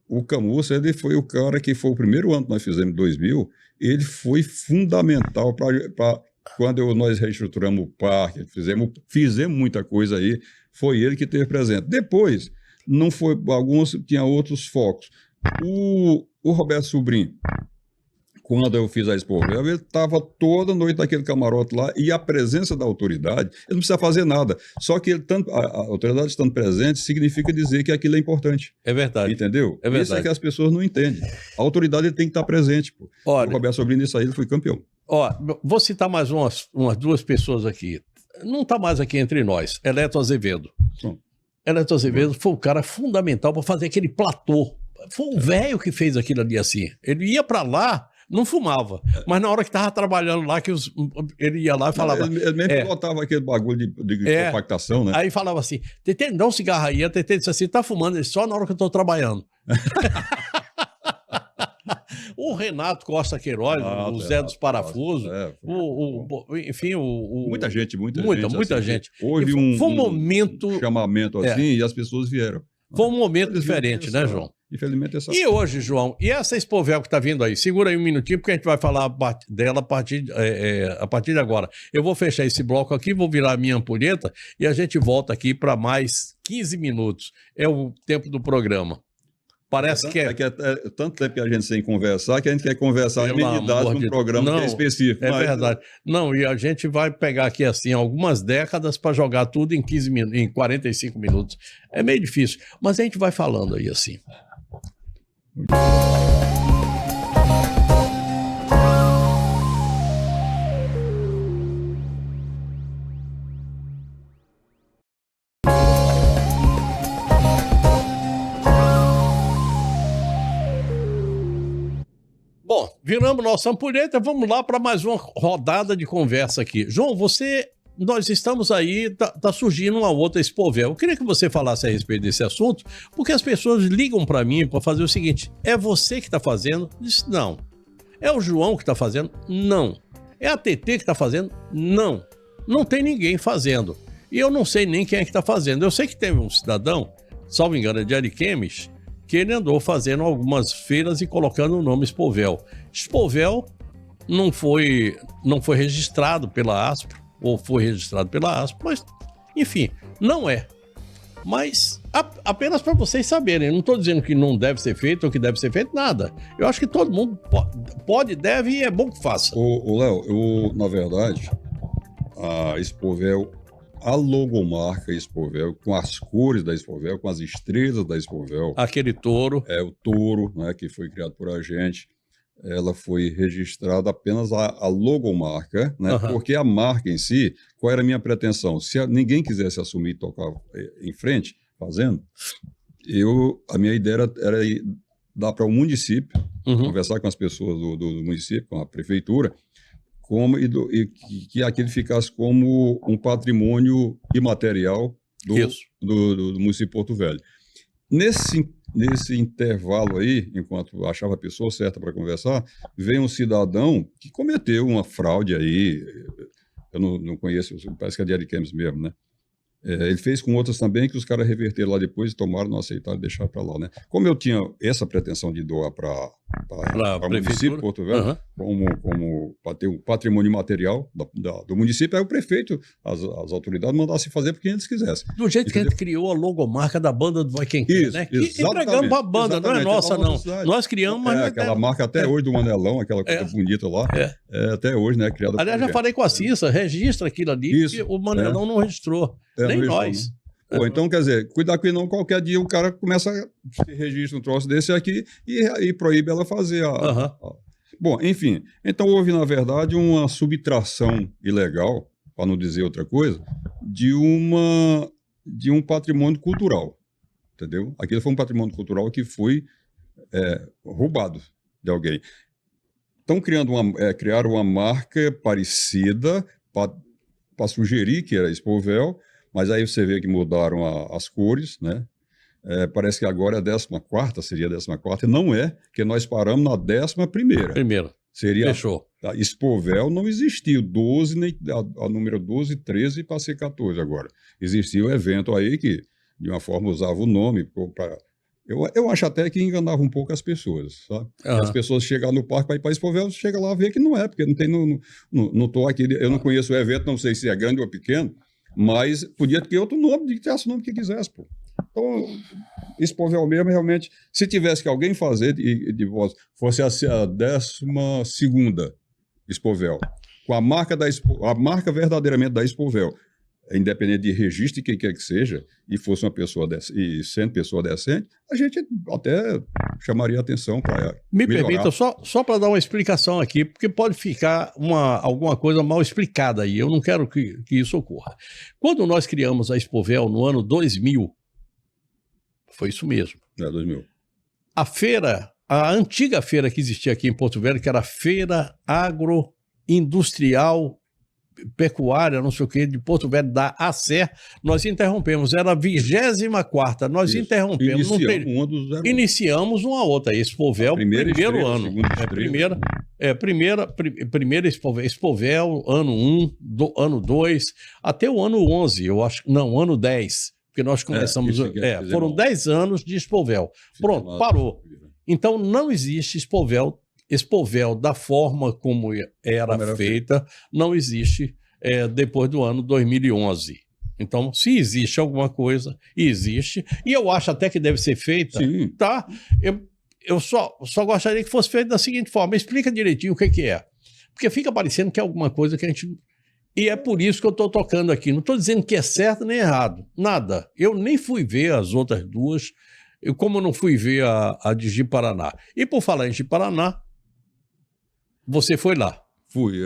O Camussa, ele foi o cara que foi o primeiro ano que nós fizemos em 2000, ele foi fundamental para quando nós reestruturamos o parque, fizemos muita coisa aí, foi ele que esteve presente. Depois, não foi, alguns tinha outros focos. O Roberto Sobrinho, quando eu fiz a Expovel, ele estava toda noite naquele camarote lá, e a presença da autoridade, ele não precisa fazer nada. Só que a autoridade estando presente significa dizer que aquilo é importante. É verdade. Entendeu? É verdade. Isso é que as pessoas não entendem. A autoridade tem que estar presente. Pô. Olha, o Roberto Sobrinho, nisso aí, ele foi campeão. Vou citar mais umas duas pessoas aqui. Não está mais aqui entre nós. Eleto Azevedo. Sim. Eleto Azevedo foi o cara fundamental para fazer aquele platô. Foi um velho que fez aquilo ali assim. Ele ia para lá, não fumava, mas na hora que estava trabalhando lá, ele ia lá e falava... Ele mesmo botava aquele bagulho de compactação, né? Aí falava assim, Tetê, me dá um cigarro aí. A Tetê disse assim, tá fumando ele só na hora que eu tô trabalhando. O Renato Costa Queiroz, o Zé dos Parafusos, enfim, muita gente. Muita gente. Houve foi um momento... chamamento assim, e as pessoas vieram. Foi um momento diferente, né, João? Infelizmente, E hoje, João, e essa Expovel que está vindo aí? Segura aí um minutinho, porque a gente vai falar dela a partir de agora. Eu vou fechar esse bloco aqui, vou virar a minha ampulheta e a gente volta aqui para mais 15 minutos. É o tempo do programa. Parece que é tanto tempo que a gente sem conversar, que a gente quer conversar em amenidades num programa que é específico. É verdade. Não, e a gente vai pegar aqui assim algumas décadas para jogar tudo em 45 minutos. É meio difícil, mas a gente vai falando aí assim. Bom, viramos nossa ampulheta, vamos lá para mais uma rodada de conversa aqui. João, nós estamos aí, tá surgindo uma outra Expovel. Eu queria que você falasse a respeito desse assunto, porque as pessoas ligam para mim para fazer o seguinte: é você que está fazendo? Diz, não. É o João que está fazendo? Não. É a TT que está fazendo? Não. Não tem ninguém fazendo. E eu não sei nem quem é que está fazendo. Eu sei que teve um cidadão, salvo engano, é de Ariquemes, que ele andou fazendo algumas feiras e colocando o nome Expovel. Expovel não foi registrado pela ASPRO, ou foi registrado pela ASPRO, mas, enfim, não é. Mas apenas para vocês saberem, eu não estou dizendo que não deve ser feito ou que deve ser feito, nada. Eu acho que todo mundo pode, deve e é bom que faça. Léo, na verdade, a Expovel, a logomarca Expovel, com as cores da Expovel, com as estrelas da Expovel. Aquele touro. O touro, né, que foi criado por a gente. Ela foi registrada apenas a logomarca, né? Porque a marca em si, qual era a minha pretensão? Se ninguém quisesse assumir e tocar em frente, fazendo, a minha ideia era dar para o município, conversar com as pessoas do município, com a prefeitura, e que aquilo ficasse como um patrimônio imaterial do município de Porto Velho. Nesse intervalo aí, enquanto eu achava a pessoa certa para conversar, veio um cidadão que cometeu uma fraude aí, eu não conheço, parece que é de Ariquemes mesmo, né? Ele fez com outras também, que os caras reverteram lá depois e tomaram, não aceitaram, deixaram para lá, né? Como eu tinha essa pretensão de doar para o município de Porto Velho, como para ter um patrimônio material do município, aí o prefeito, as autoridades mandassem fazer porque eles quisessem. Do jeito que a gente criou a logomarca da banda do Vai Quem Quer, né? Que entregamos para a banda, não é nossa, não. Nós criamos, mas... aquela marca até hoje do Manelão, aquela coisa bonita lá, até hoje, né? Criada. Aliás, já falei com a Cissa, registra aquilo ali, que o Manelão não registrou. Nem nós. Pô, então, quer dizer, cuidar que não qualquer dia o cara começa a registrar um troço desse aqui e proíbe ela fazer Bom, enfim, então houve, na verdade, uma subtração ilegal, para não dizer outra coisa, de um patrimônio cultural, entendeu? Aquilo foi um patrimônio cultural que foi roubado de alguém. Estão criaram uma marca parecida para sugerir que era Expovel, mas aí você vê que mudaram as cores, né? Parece que agora é a 14ª, seria a 14ª, não é, porque nós paramos na 11ª. Primeira. Seria Fechou. A Expovel não existiu, 12, nem, a número 12, 13 para ser 14 agora. Existia um evento aí que, de uma forma, usava o nome para... Eu acho até que enganava um pouco as pessoas, sabe? As pessoas chegam no parque para ir para a Expovel, chega lá e vê que não é, porque não tem, não tô aqui, eu não conheço o evento, não sei se é grande ou pequeno, mas podia ter outro nome, tivesse o nome que quisesse, pô. Então, Expovel mesmo, realmente, se tivesse que alguém fazer de voz, fosse a 12ª Expovel, com a marca verdadeiramente da Expovel, independente de registro de quem quer que seja, e fosse uma pessoa e sendo pessoa decente, a gente até chamaria atenção para Me melhorar. permita, só para dar uma explicação aqui, porque pode ficar alguma coisa mal explicada aí, eu não quero que isso ocorra. Quando nós criamos a Expovel no ano 2000, foi isso mesmo. 2000. A antiga feira que existia aqui em Porto Velho, que era a Feira Agroindustrial Pecuária, não sei o que, de Porto Velho, da ACER, nós interrompemos, era a 24ª, nós Isso. interrompemos. Iniciamos uma outra, Expovel, primeiro ano. Primeira Expovel, ano 1, ano 2, até o ano 11, eu acho, não, ano 10, porque nós começamos, foram 10 anos de Expovel. Pronto, parou. Então não existe Expovel da forma como era feita, não existe depois do ano 2011. Então, se existe alguma coisa, existe, e eu acho até que deve ser feita, tá? Eu só gostaria que fosse feita da seguinte forma, explica direitinho o que é. Porque fica parecendo que é alguma coisa que a gente... E é por isso que eu estou tocando aqui. Não estou dizendo que é certo nem errado, nada. Eu nem fui ver as outras duas, como eu não fui ver a de Ji-Paraná. E por falar em Ji-Paraná, você foi lá. Fui.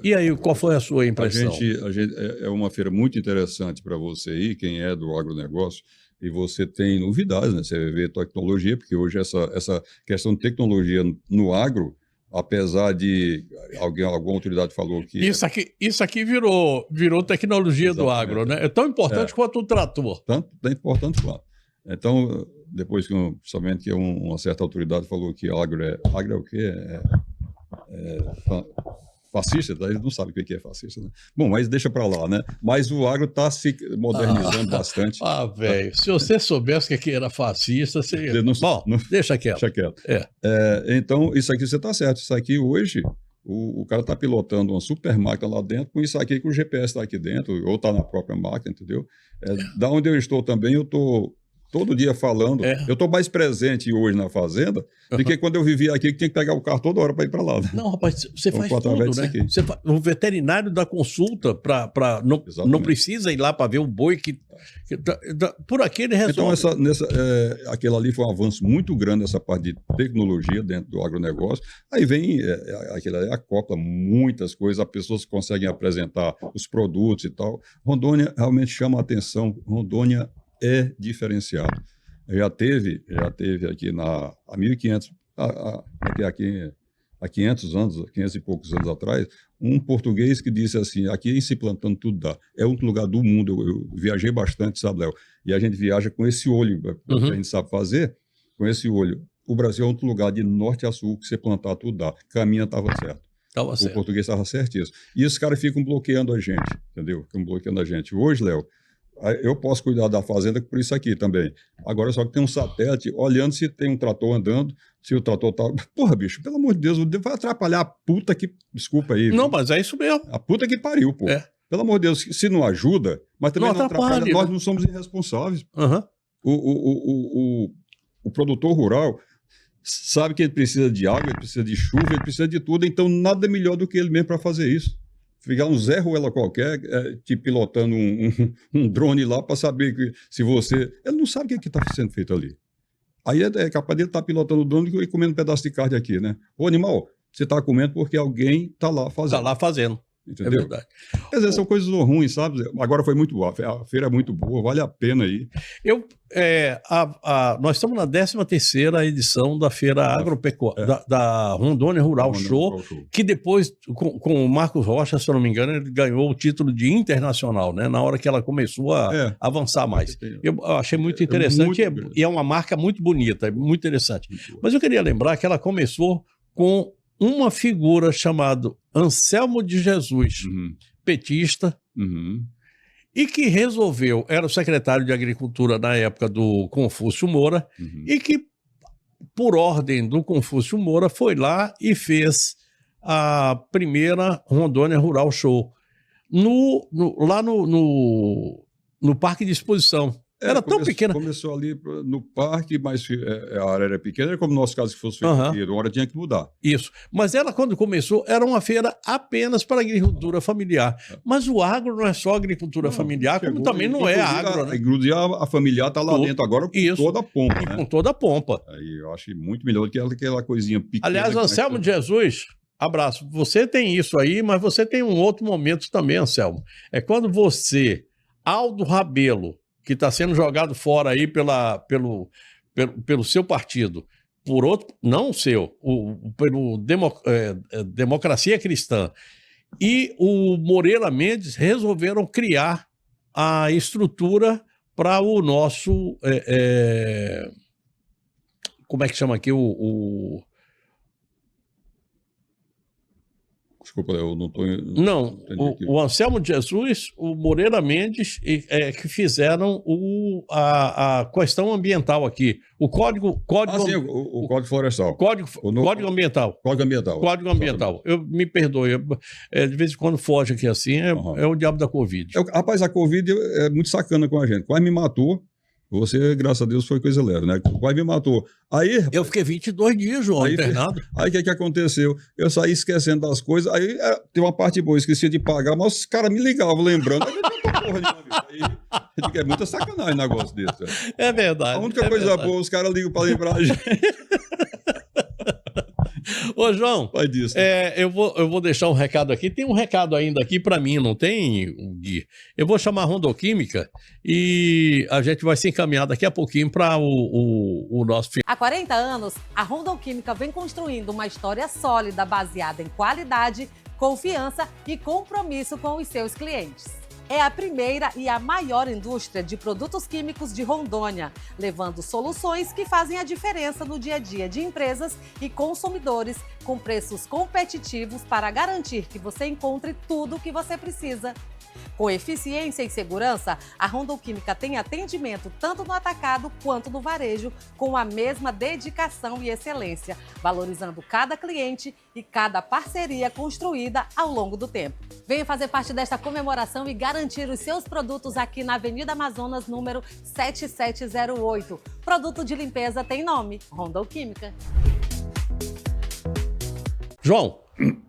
E aí, qual foi a sua impressão? A gente, é uma feira muito interessante para você ir, quem é do agronegócio, e você tem novidades, né? Você vê tecnologia, porque hoje essa questão de tecnologia no agro, apesar de alguma autoridade falou que... Isso aqui virou tecnologia do agro, né? É tão importante quanto o trator. Tanto importante quanto. Então, depois que somente que uma certa autoridade falou que agro é o quê? Fascista, ele não sabe o que é fascista, né? Bom, mas deixa para lá, né? Mas o agro está se modernizando bastante. Velho, se você soubesse o que era fascista, você... deixa quieto. Deixa quieto. Então, isso aqui você está certo. Isso aqui hoje, o cara está pilotando uma super máquina lá dentro, com isso aqui que o GPS está aqui dentro, ou está na própria máquina, entendeu? Da onde eu estou também, eu estou... todo dia falando. Eu estou mais presente hoje na fazenda do que quando eu vivia aqui, que tinha que pegar o carro toda hora para ir para lá. Né? Não, rapaz, você faz tudo, né? O veterinário da consulta, não precisa ir lá para ver o boi por aqui ele resolve. Então, aquilo ali foi um avanço muito grande, essa parte de tecnologia dentro do agronegócio. Aí vem, aquilo ali acopla muitas coisas, as pessoas conseguem apresentar os produtos e tal. Rondônia realmente chama a atenção. Rondônia é diferenciado. Já teve aqui há 1.500, há 500 anos, 500 e poucos anos atrás, um português que disse assim, aqui em Se Plantando Tudo Dá. É outro lugar do mundo, eu viajei bastante, sabe, Léo? E a gente viaja com esse olho, que a gente sabe fazer, com esse olho. O Brasil é outro lugar, de norte a sul, que você plantar tudo dá. Caminha estava certo. O português estava certíssimo. E os caras ficam bloqueando a gente, entendeu? Ficam bloqueando a gente. Hoje, Léo, eu posso cuidar da fazenda por isso aqui também. Agora só que tem um satélite olhando se tem um trator andando, se o trator tá... Porra, bicho, pelo amor de Deus, vai atrapalhar a puta que... Desculpa aí. Não, mas é isso mesmo. A puta que pariu, pô. Pelo amor de Deus, se não ajuda, mas também não atrapalha, nós não somos irresponsáveis. O produtor rural sabe que ele precisa de água, ele precisa de chuva, ele precisa de tudo, então nada melhor do que ele mesmo para fazer isso. Ficar um Zé Ruela qualquer, te pilotando um drone lá para saber se você... Ele não sabe o que está sendo feito ali. Aí é capaz de ele estar pilotando o drone e comendo um pedaço de carne aqui, né? Ô, animal, você está comendo porque alguém está lá fazendo. Está lá fazendo. Entendeu? É verdade. Quer dizer, são coisas ruins, sabe? Agora foi muito boa. A feira é muito boa, vale a pena aí. Nós estamos na 13ª edição da Feira Agropecuária, da Rondônia Rural Show, que depois, com o Marcos Rocha, se eu não me engano, ele ganhou o título de internacional, né? Na hora que ela começou a avançar mais. Eu achei muito interessante e é uma marca muito bonita, muito interessante. Mas eu queria lembrar que ela começou com uma figura chamada Anselmo de Jesus, petista, e que resolveu, era o secretário de Agricultura na época do Confúcio Moura, e que, por ordem do Confúcio Moura, foi lá e fez a primeira Rondônia Rural Show, lá no Parque de Exposição. Era tão pequena. Começou ali no parque, mas a área era pequena, era como no nosso caso que fosse feito, uma hora tinha que mudar. Isso. Mas ela, quando começou, era uma feira apenas para agricultura familiar. Mas o agro não é só agricultura familiar, como também não é agro, né? Inclusive a familiar está lá dentro agora com toda a pompa. E com toda a pompa. Aí eu acho muito melhor do que aquela coisinha pequena. Aliás, Anselmo de Jesus, abraço. Você tem isso aí, mas você tem um outro momento também, Anselmo. É quando você, Aldo Rabelo, que está sendo jogado fora aí pelo seu partido, por outro, não o seu, pelo Democracia Cristã, e o Moreira Mendes resolveram criar a estrutura para o nosso, como é que chama aqui, Desculpa, eu não estou... Não, o Anselmo de Jesus, o Moreira Mendes, que fizeram a questão ambiental aqui. O Código... sim, o Código Florestal. Código Ambiental. Código Ambiental. Código Ambiental. Me perdoe, de vez em quando foge aqui assim, é o diabo da Covid. Rapaz, a Covid é muito sacana com a gente. Quase me matou. Você, graças a Deus, foi coisa leve, né? Quase me matou. Aí, eu fiquei 22 dias, João, internado. Aí o que aconteceu? Eu saí esquecendo das coisas, aí tem uma parte boa, eu esqueci de pagar, mas os caras me ligavam lembrando. Aí eu não tô porra nenhuma, aí é muita sacanagem um negócio desse. Velho. É verdade. A única coisa boa, os caras ligam pra lembrar a gente. Ô, João, vai disso. Eu vou deixar um recado aqui. Tem um recado ainda aqui para mim, não tem, Gui? Eu vou chamar a Rondoquímica e a gente vai se encaminhar daqui a pouquinho para o nosso... Há 40 anos, a Rondoquímica vem construindo uma história sólida baseada em qualidade, confiança e compromisso com os seus clientes. É a primeira e a maior indústria de produtos químicos de Rondônia, levando soluções que fazem a diferença no dia a dia de empresas e consumidores, com preços competitivos para garantir que você encontre tudo o que você precisa. Com eficiência e segurança, a Rondoquímica tem atendimento tanto no atacado quanto no varejo, com a mesma dedicação e excelência, valorizando cada cliente e cada parceria construída ao longo do tempo. Venha fazer parte desta comemoração e garantir os seus produtos aqui na Avenida Amazonas, número 7708. Produto de limpeza tem nome, Rondoquímica. João,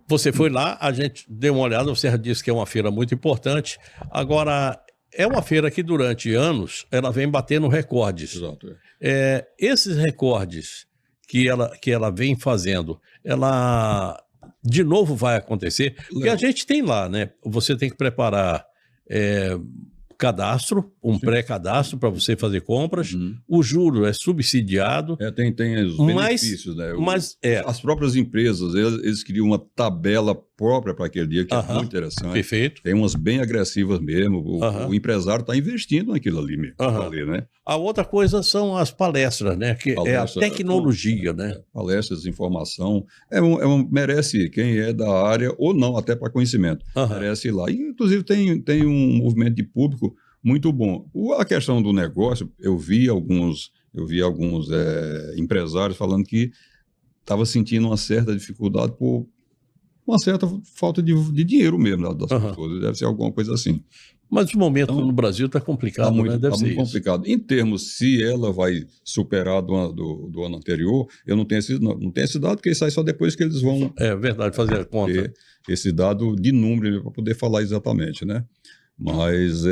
você foi lá, a gente deu uma olhada, você disse que é uma feira muito importante. Agora, é uma feira que durante anos ela vem batendo recordes. Exato. Esses recordes que ela vem fazendo, ela de novo vai acontecer. Porque a gente tem lá, né? Você tem que preparar cadastro, pré-cadastro para você fazer compras. O juro é subsidiado. Tem os benefícios, né? As próprias empresas, eles criam uma tabela própria para aquele dia, que é muito interessante. Perfeito. Tem umas bem agressivas mesmo. O empresário está investindo naquilo ali mesmo. Né? A outra coisa são as palestras, né? Que é a tecnologia, né? Palestras, informação. Merece quem é da área ou não, até para conhecimento. Merece ir lá. E, inclusive, tem um movimento de público muito bom. A questão do negócio, eu vi alguns empresários falando que estava sentindo uma certa dificuldade por uma certa falta de dinheiro mesmo das pessoas. Deve ser alguma coisa assim. Mas o momento no Brasil está complicado, né? Deve ser muito complicado. Em termos, se ela vai superar do ano anterior, eu não tenho esse dado, porque isso sai só depois que eles vão... É verdade, fazer a conta. Esse dado de número para poder falar exatamente, né? Mas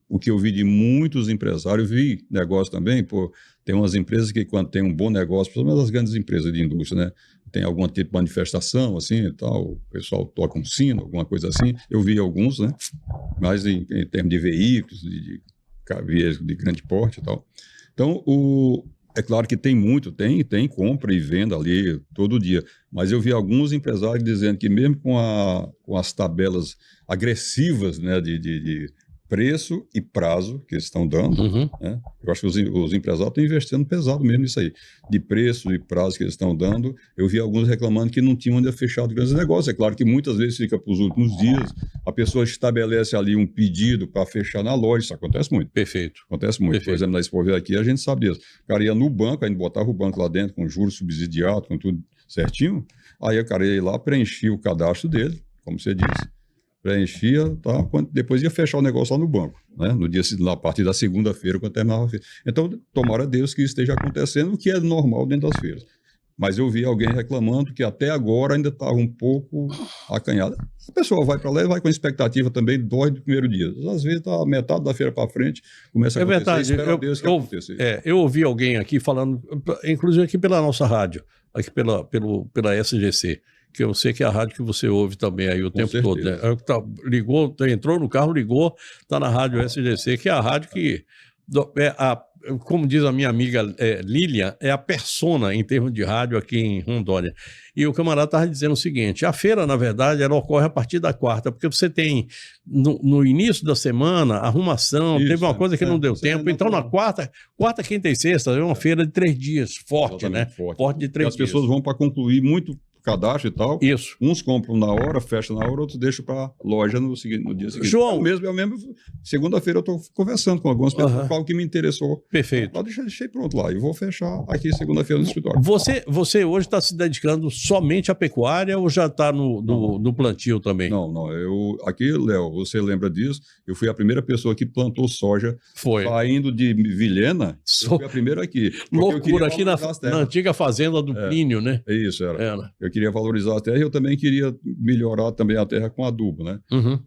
o que eu vi de muitos empresários, vi negócio também, tem umas empresas que quando tem um bom negócio, principalmente as grandes empresas de indústria, né? Tem algum tipo de manifestação, assim, e tal, o pessoal toca um sino, alguma coisa assim. Eu vi alguns, né? Mas em termos de veículos, de grande porte e tal. Então, é claro que tem compra e venda ali todo dia. Mas eu vi alguns empresários dizendo que mesmo com as tabelas agressivas, né, de preço e prazo que eles estão dando, né? Eu acho que os empresários estão investindo pesado mesmo nisso aí. De preço e prazo que eles estão dando, eu vi alguns reclamando que não tinham ainda fechado grandes negócios. É claro que muitas vezes fica para os últimos dias, a pessoa estabelece ali um pedido para fechar na loja, isso acontece muito. Perfeito. Acontece muito. Perfeito. Por exemplo, na Expover aqui, a gente sabe disso. O cara ia no banco, aí botava o banco lá dentro com juros subsidiados, com tudo certinho, aí o cara ia ir lá, preenchia o cadastro dele, como você disse, preenchia, tá? Depois ia fechar o negócio lá no banco, né? No dia, a partir da segunda-feira, quando terminava a feira. Então, tomara a Deus que isso esteja acontecendo, o que é normal dentro das feiras. Mas eu vi alguém reclamando que até agora ainda estava um pouco acanhada. A pessoa vai para lá e vai com expectativa também, dói do primeiro dia. Às vezes está metade da feira para frente, começa a acontecer. Verdade. Espera a Deus que aconteça. Eu ouvi alguém aqui falando, inclusive aqui pela nossa rádio, aqui pela SGC, que eu sei que é a rádio que você ouve também aí o tempo todo, né? Ligou, entrou no carro, ligou, está na rádio SGC, que é a rádio que, como diz a minha amiga Lilian, é a persona em termos de rádio aqui em Rondônia. E o camarada estava dizendo o seguinte, a feira, na verdade, ela ocorre a partir da quarta, porque você tem, no início da semana, arrumação, teve uma coisa que não deu tempo, então na quarta, quinta e sexta, é uma feira de 3 dias, forte, né? Forte de 3 dias. As pessoas vão para concluir muito cadastro e tal. Isso. Uns compram na hora, fecham na hora, outros deixam para loja no dia seguinte. João, eu mesmo segunda-feira eu estou conversando com algumas pessoas, qual que me interessou. Perfeito. Eu deixei pronto lá, e vou fechar aqui segunda-feira no escritório. Você hoje está se dedicando somente à pecuária ou já está no plantio também? Não. Aqui, Léo, você lembra disso? Eu fui a primeira pessoa que plantou soja. Foi. Saindo de Vilhena, eu fui a primeira aqui. Loucura, aqui na antiga fazenda do Plínio, né? Isso, era. Eu queria valorizar a terra e eu também queria melhorar também a terra com adubo, né?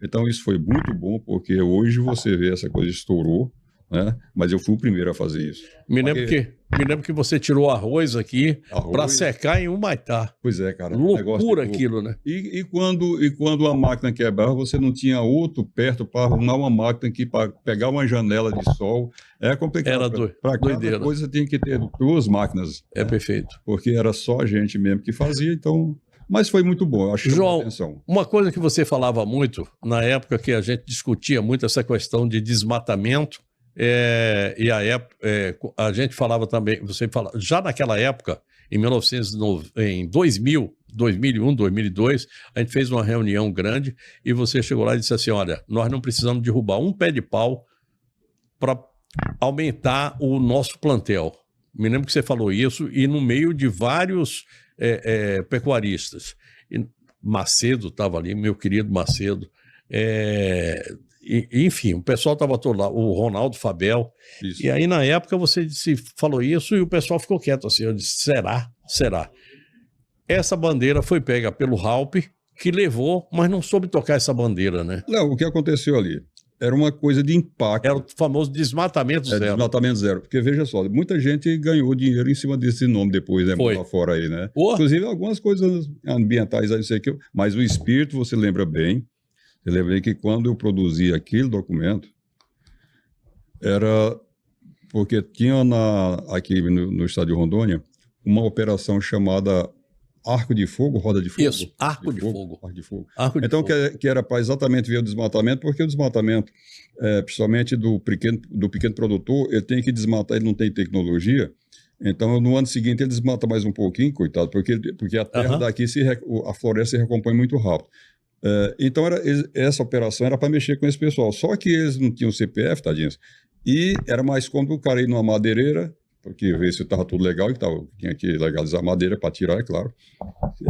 Então isso foi muito bom, porque hoje você vê essa coisa estourou, né? Mas eu fui o primeiro a fazer isso. Me lembro que você tirou arroz aqui para secar em Humaitá. Pois é, cara. Loucura aquilo, né? E quando a máquina quebrava, você não tinha outro perto para arrumar uma máquina aqui para pegar uma janela de sol. É complicado. Era para cada coisa você tinha que ter 2 máquinas. É perfeito. Porque era só a gente mesmo que fazia, então... Mas foi muito bom, eu acho que chamou atenção. Uma coisa que você falava muito, na época que a gente discutia muito essa questão de desmatamento, e a gente falava também, você fala, já naquela época, em 2000, 2001, 2002, a gente fez uma reunião grande e você chegou lá e disse assim, olha, nós não precisamos derrubar um pé de pau para aumentar o nosso plantel. Me lembro que você falou isso e no meio de vários pecuaristas. E Macedo estava ali, meu querido Macedo. Enfim, o pessoal estava todo lá, o Ronaldo Fabel. Isso. E aí, na época, você falou isso e o pessoal ficou quieto assim. Eu disse, será? Essa bandeira foi pega pelo Raup, que levou, mas não soube tocar essa bandeira, né? Léo, o que aconteceu ali? Era uma coisa de impacto. Era o famoso desmatamento zero. Desmatamento zero. Porque, veja só, muita gente ganhou dinheiro em cima desse nome depois, né? Lá fora aí, né? Inclusive, algumas coisas ambientais aí, mas o espírito, você lembra bem. Você lembra bem que quando eu produzi aquele documento, era porque tinha aqui no estado de Rondônia uma operação chamada Arco de Fogo, Roda de Fogo. Isso, Arco de Fogo. Então, que era para exatamente ver o desmatamento, porque o desmatamento, principalmente do pequeno produtor, ele tem que desmatar, ele não tem tecnologia. Então, no ano seguinte, ele desmata mais um pouquinho, coitado, porque a terra daqui, a floresta se recompõe muito rápido. Então, essa operação era para mexer com esse pessoal. Só que eles não tinham CPF, tadinhos, e era mais cômodo o cara ir numa madeireira, porque ver se estava tudo legal, e tinha que legalizar a madeira para tirar, é claro.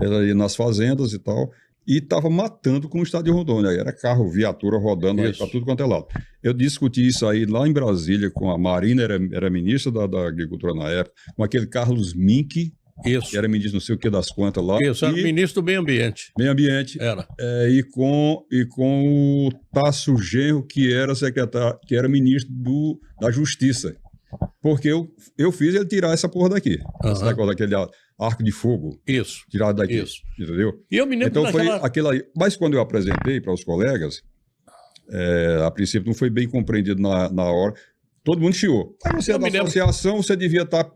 Era ir nas fazendas e tal, e estava matando com o estado de Rondônia. Era carro, viatura rodando para tudo quanto é lado. Eu discuti isso aí lá em Brasília com a Marina, era ministra da Agricultura na época, com aquele Carlos Mink, que era ministro não sei o que das quantas lá. Isso, era ministro do Meio Ambiente. Meio Ambiente. Era. E com o Tasso Genro, que era secretário, que era ministro da Justiça. Porque eu fiz ele tirar essa porra daqui. Esse negócio daquele arco de fogo. Isso. Tirado daqui. Isso. Entendeu? E eu me lembro então foi aquilo aí. Mas quando eu apresentei para os colegas, a princípio não foi bem compreendido na hora. Todo mundo chiou. Mas você é da associação, você devia estar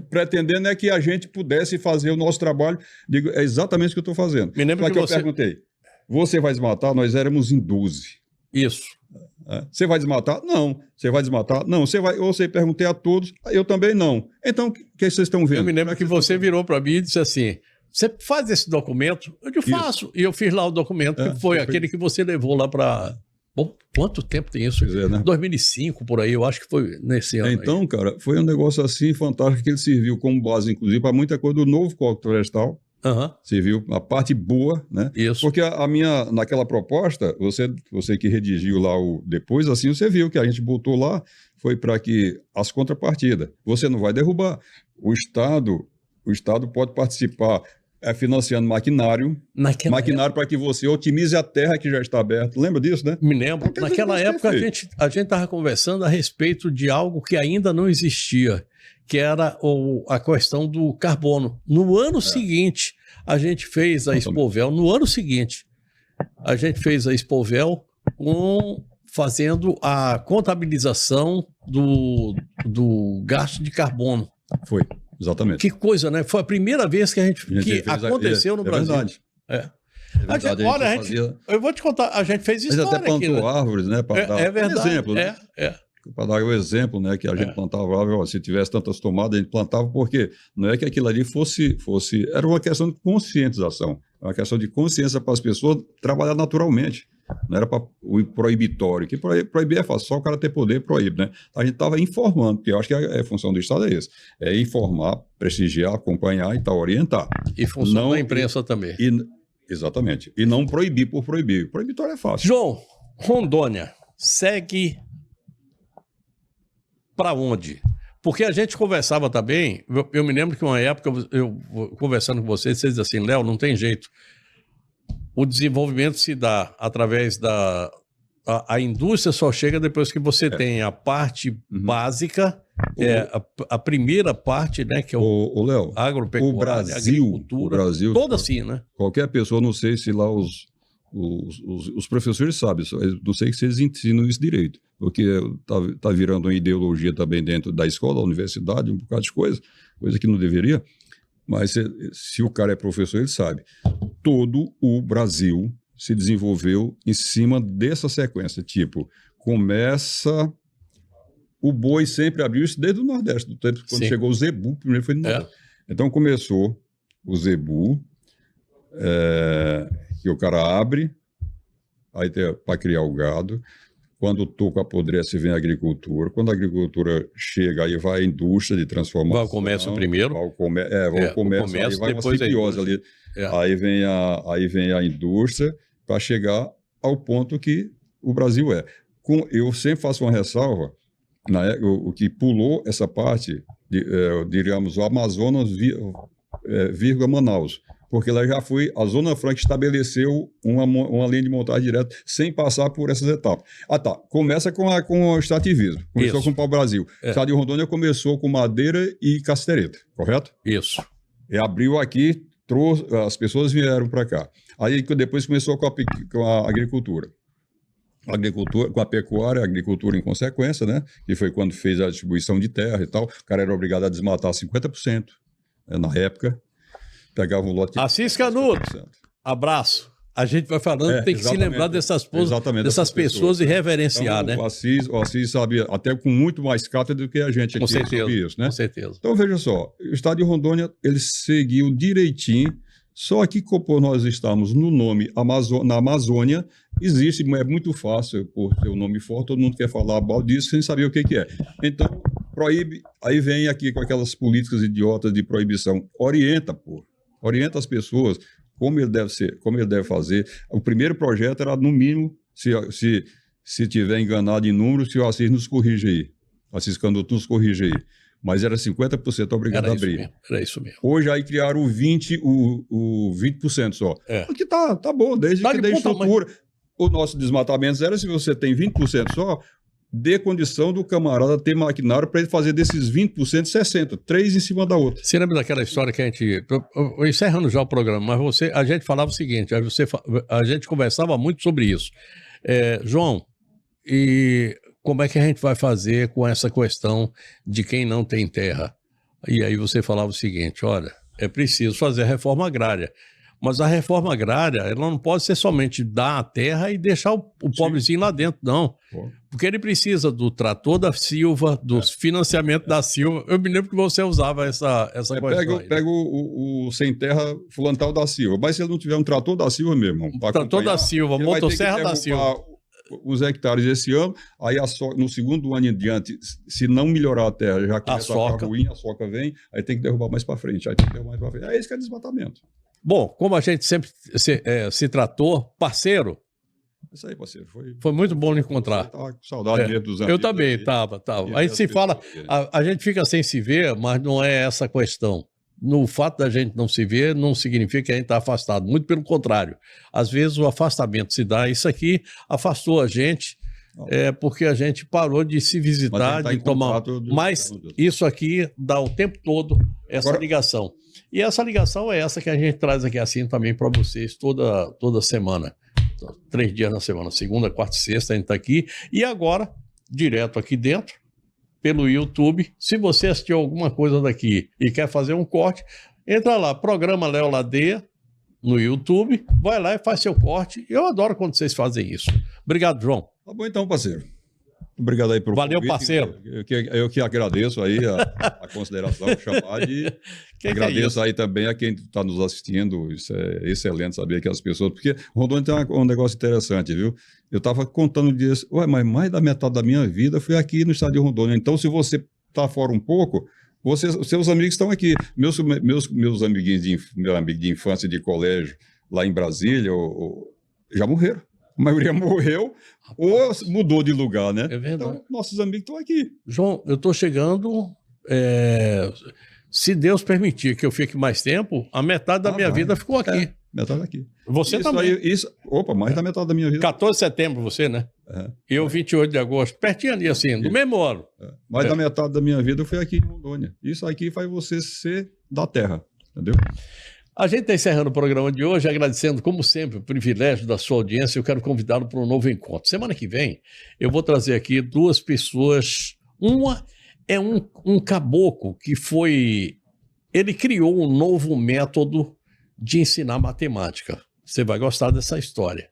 pretendendo que a gente pudesse fazer o nosso trabalho. Digo, é exatamente o que eu estou fazendo. Me lembro que eu perguntei, você vai desmatar? Nós éramos em 12. Isso. Você vai desmatar? Não. Você vai desmatar? Não. Ou você perguntei a todos, eu também não. Então, o que vocês estão vendo? Eu me lembro que você virou para mim e disse assim, você faz esse documento? Eu digo, faço. E eu fiz lá o documento, que foi aquele que você levou lá para... Bom, quanto tempo tem isso? Pois é, né? 2005, por aí, eu acho que foi nesse ano. Então, cara, foi um negócio assim fantástico que ele serviu como base, inclusive, para muita coisa do novo Código Florestal. Serviu a parte boa, né? Isso. Porque naquela proposta, você que redigiu lá depois, assim, você viu que a gente botou lá, foi para que as contrapartidas, você não vai derrubar. O Estado pode participar financiando maquinário para que você otimize a terra que já está aberta. Lembra disso, né? Me lembro. Então, naquela época a gente estava conversando a respeito de algo que ainda não existia, que era a questão do carbono. No ano seguinte, a gente fez a Expovel. No ano seguinte, a gente fez a Expovel fazendo a contabilização do gasto de carbono. Foi, exatamente. Que coisa, né? Foi a primeira vez que aconteceu no Brasil. Verdade. Eu vou te contar, a gente fez história até plantou aqui, né? árvores, né? Para dar verdade. Um exemplo, né? Para dar o exemplo, né? Que a gente plantava árvore, se tivesse tantas tomadas, a gente plantava, porque não é que aquilo ali fosse... Era uma questão de conscientização, uma questão de consciência para as pessoas trabalhar naturalmente. Não era para o proibitório, que proibir é fácil, só o cara ter poder proíbe, né? A gente estava informando, porque eu acho que a função do Estado é esse, é informar, prestigiar, acompanhar e tal, orientar. E função da imprensa também. Exatamente. E não proibir por proibir. Proibitório é fácil. João, Rondônia segue para onde? Porque a gente conversava também, eu me lembro que uma época, eu conversando com vocês diziam assim, Léo, não tem jeito. O desenvolvimento se dá através a indústria só chega depois que você tem a parte básica, a primeira parte, né, que é o Léo, agropecuária, o Brasil, toda assim, né? Qualquer pessoa, não sei se lá os professores sabem, não sei se eles ensinam isso direito, porque tá virando uma ideologia também dentro da escola, da universidade, um bocado de coisa que não deveria. Mas se o cara é professor, ele sabe. Todo o Brasil se desenvolveu em cima dessa sequência. Tipo, começa... O boi sempre abriu isso desde o Nordeste, do tempo quando chegou o zebu, primeiro foi no Nordeste. Então começou o zebu, que o cara abre, aí para criar o gado. Quando o toco apodrece, vem a agricultura. Quando a agricultura chega, aí vai a indústria de transformação. Vai o comércio primeiro. Vai o comércio, aí vai uma simbiose ali. Aí vem a indústria para chegar ao ponto que o Brasil é. Eu sempre faço uma ressalva, o que pulou essa parte, diríamos, o Amazonas, vírgula Manaus. Porque lá já foi, a Zona Franca estabeleceu uma linha de montagem direta sem passar por essas etapas. Começa com o extrativismo, começou com o pau-brasil. O estado de Rondônia começou com madeira e castereta, correto? Isso. E abriu aqui, as pessoas vieram para cá. Aí depois começou com a agricultura. Com a pecuária, a agricultura em consequência, né? Que foi quando fez a distribuição de terra e tal. O cara era obrigado a desmatar 50%, na época. Pegava um lote... Assis Canuto, abraço. A gente vai falando, tem que se lembrar dessas pessoas e reverenciar, então, né? O Assis sabia, até com muito mais cátedra do que a gente aqui sobre isso, né? Com certeza. Então, veja só, o estado de Rondônia, ele seguiu direitinho, só que como nós estamos no nome na Amazônia, existe, é muito fácil, por ter o nome forte, todo mundo quer falar disso sem saber o que é. Então, proíbe, aí vem aqui com aquelas políticas idiotas de proibição. Orienta as pessoas como ele deve fazer. O primeiro projeto era, no mínimo, se tiver enganado em números, se o Assis nos corrige aí. Assis Canuto nos corrige aí. Mas era 50% obrigado a abrir. Era isso mesmo. Hoje aí criaram o 20% só. O que tá bom, desde que dê estrutura. O nosso desmatamento zero, se você tem 20% só, dê condição do camarada ter maquinário para ele fazer desses 20%, 60%, 3 em cima da outra. Você lembra daquela história que a gente... Encerrando já o programa, mas a gente falava o seguinte, a gente conversava muito sobre isso. João, e como é que a gente vai fazer com essa questão de quem não tem terra? E aí você falava o seguinte, olha, é preciso fazer a reforma agrária, Mas a reforma agrária, ela não pode ser somente dar a terra e deixar o pobrezinho lá dentro, não. Porque ele precisa do trator da Silva, do financiamento da Silva. Eu me lembro que você usava essa coisa. Pega o sem terra fulano tal da Silva. Mas se ele não tiver um trator da Silva mesmo, trator da Silva, motosserra da Silva. Os hectares esse ano, aí no segundo ano em diante, se não melhorar a terra, já começa a ficar ruim, a soca vem, aí tem que derrubar mais para frente, É isso que é desmatamento. Bom, como a gente sempre se tratou, parceiro. Isso aí, parceiro. Foi muito bom lhe encontrar. Tava com saudade mesmo dos amigos. Eu também, tava. A gente se fala, a gente fica sem se ver, mas não é essa a questão. No fato da gente não se ver, não significa que a gente está afastado. Muito pelo contrário. Às vezes o afastamento se dá. Isso aqui afastou a gente, porque a gente parou de se visitar, de tomar. Mas isso aqui dá o tempo todo essa ligação. E essa ligação é essa que a gente traz aqui assim também para vocês toda semana. 3 dias na semana, segunda, quarta e sexta, a gente está aqui. E agora, direto aqui dentro, pelo YouTube. Se você assistiu alguma coisa daqui e quer fazer um corte, entra lá, programa Léo Ladeia no YouTube, vai lá e faz seu corte. Eu adoro quando vocês fazem isso. Obrigado, João. Tá bom então, parceiro. Obrigado aí pelo Valeu, convite. parceiro. Eu que agradeço aí a consideração, chamar de... agradeço aí também a quem está nos assistindo. Isso é excelente saber que as pessoas... Porque Rondônia tem um negócio interessante, viu? Eu estava contando disso. Mas mais da metade da minha vida foi aqui no estado de Rondônia. Então, se você está fora um pouco, seus amigos estão aqui. Meus amiguinhos meu amigo de infância e de colégio lá em Brasília já morreram. A maioria morreu ou mudou de lugar, né? É verdade. Então, nossos amigos estão aqui. João, eu estou chegando... se Deus permitir que eu fique mais tempo, a metade da minha vida ficou aqui. Metade aqui. Você isso também. Mais da metade da minha vida. 14 de setembro você, né? Eu 28 de agosto. Pertinho ali, assim, do mesmo ano. Mais da metade da minha vida eu fui aqui em Rondônia. Isso aqui faz você ser da terra, entendeu? A gente está encerrando o programa de hoje, agradecendo, como sempre, o privilégio da sua audiência. Eu quero convidá-lo para um novo encontro. Semana que vem, eu vou trazer aqui 2 pessoas. Uma é um caboclo que ele criou um novo método de ensinar matemática. Você vai gostar dessa história.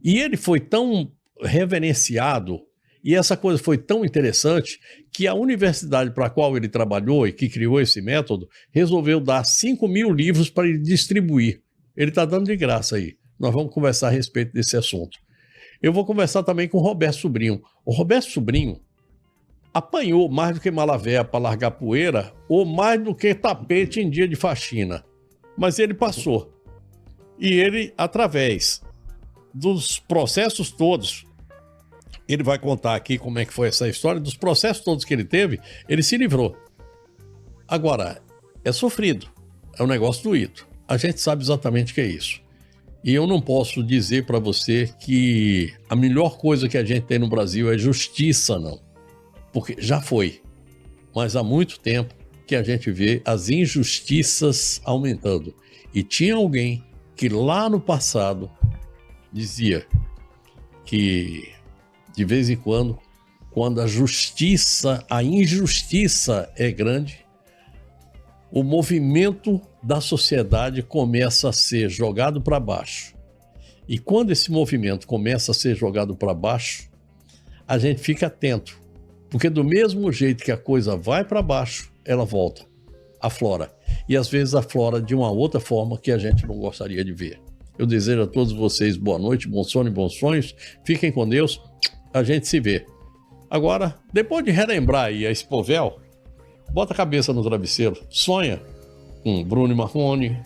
E ele foi tão reverenciado e essa coisa foi tão interessante que a universidade para a qual ele trabalhou e que criou esse método resolveu dar 5.000 livros para ele distribuir. Ele está dando de graça aí. Nós vamos conversar a respeito desse assunto. Eu vou conversar também com o Roberto Sobrinho. O Roberto Sobrinho apanhou mais do que malavéia para largar poeira ou mais do que tapete em dia de faxina. Mas ele passou. E ele, através dos processos todos, ele vai contar aqui como é que foi essa história, dos processos todos que ele teve, ele se livrou. Agora, é sofrido, é um negócio doído. A gente sabe exatamente o que é isso. E eu não posso dizer para você que a melhor coisa que a gente tem no Brasil é justiça, não. Porque já foi. Mas há muito tempo que a gente vê as injustiças aumentando. E tinha alguém que lá no passado dizia que de vez em quando a injustiça é grande, o movimento da sociedade começa a ser jogado para baixo. E quando esse movimento começa a ser jogado para baixo, a gente fica atento, porque do mesmo jeito que a coisa vai para baixo, ela volta, aflora. E às vezes aflora de uma outra forma que a gente não gostaria de ver. Eu desejo a todos vocês boa noite, bom sono e bons sonhos. Fiquem com Deus. A gente se vê. Agora, depois de relembrar aí a Expovel, bota a cabeça no travesseiro, sonha com Bruno e Marrone,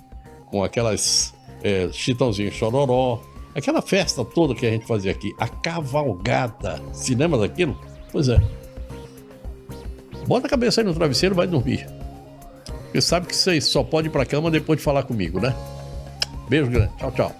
com aquelas Chitãozinho Chororó, aquela festa toda que a gente fazia aqui, a cavalgada. Se lembra daquilo? Pois é. Bota a cabeça aí no travesseiro e vai dormir. Você sabe que você só pode ir pra cama depois de falar comigo, né? Beijo grande. Tchau, tchau.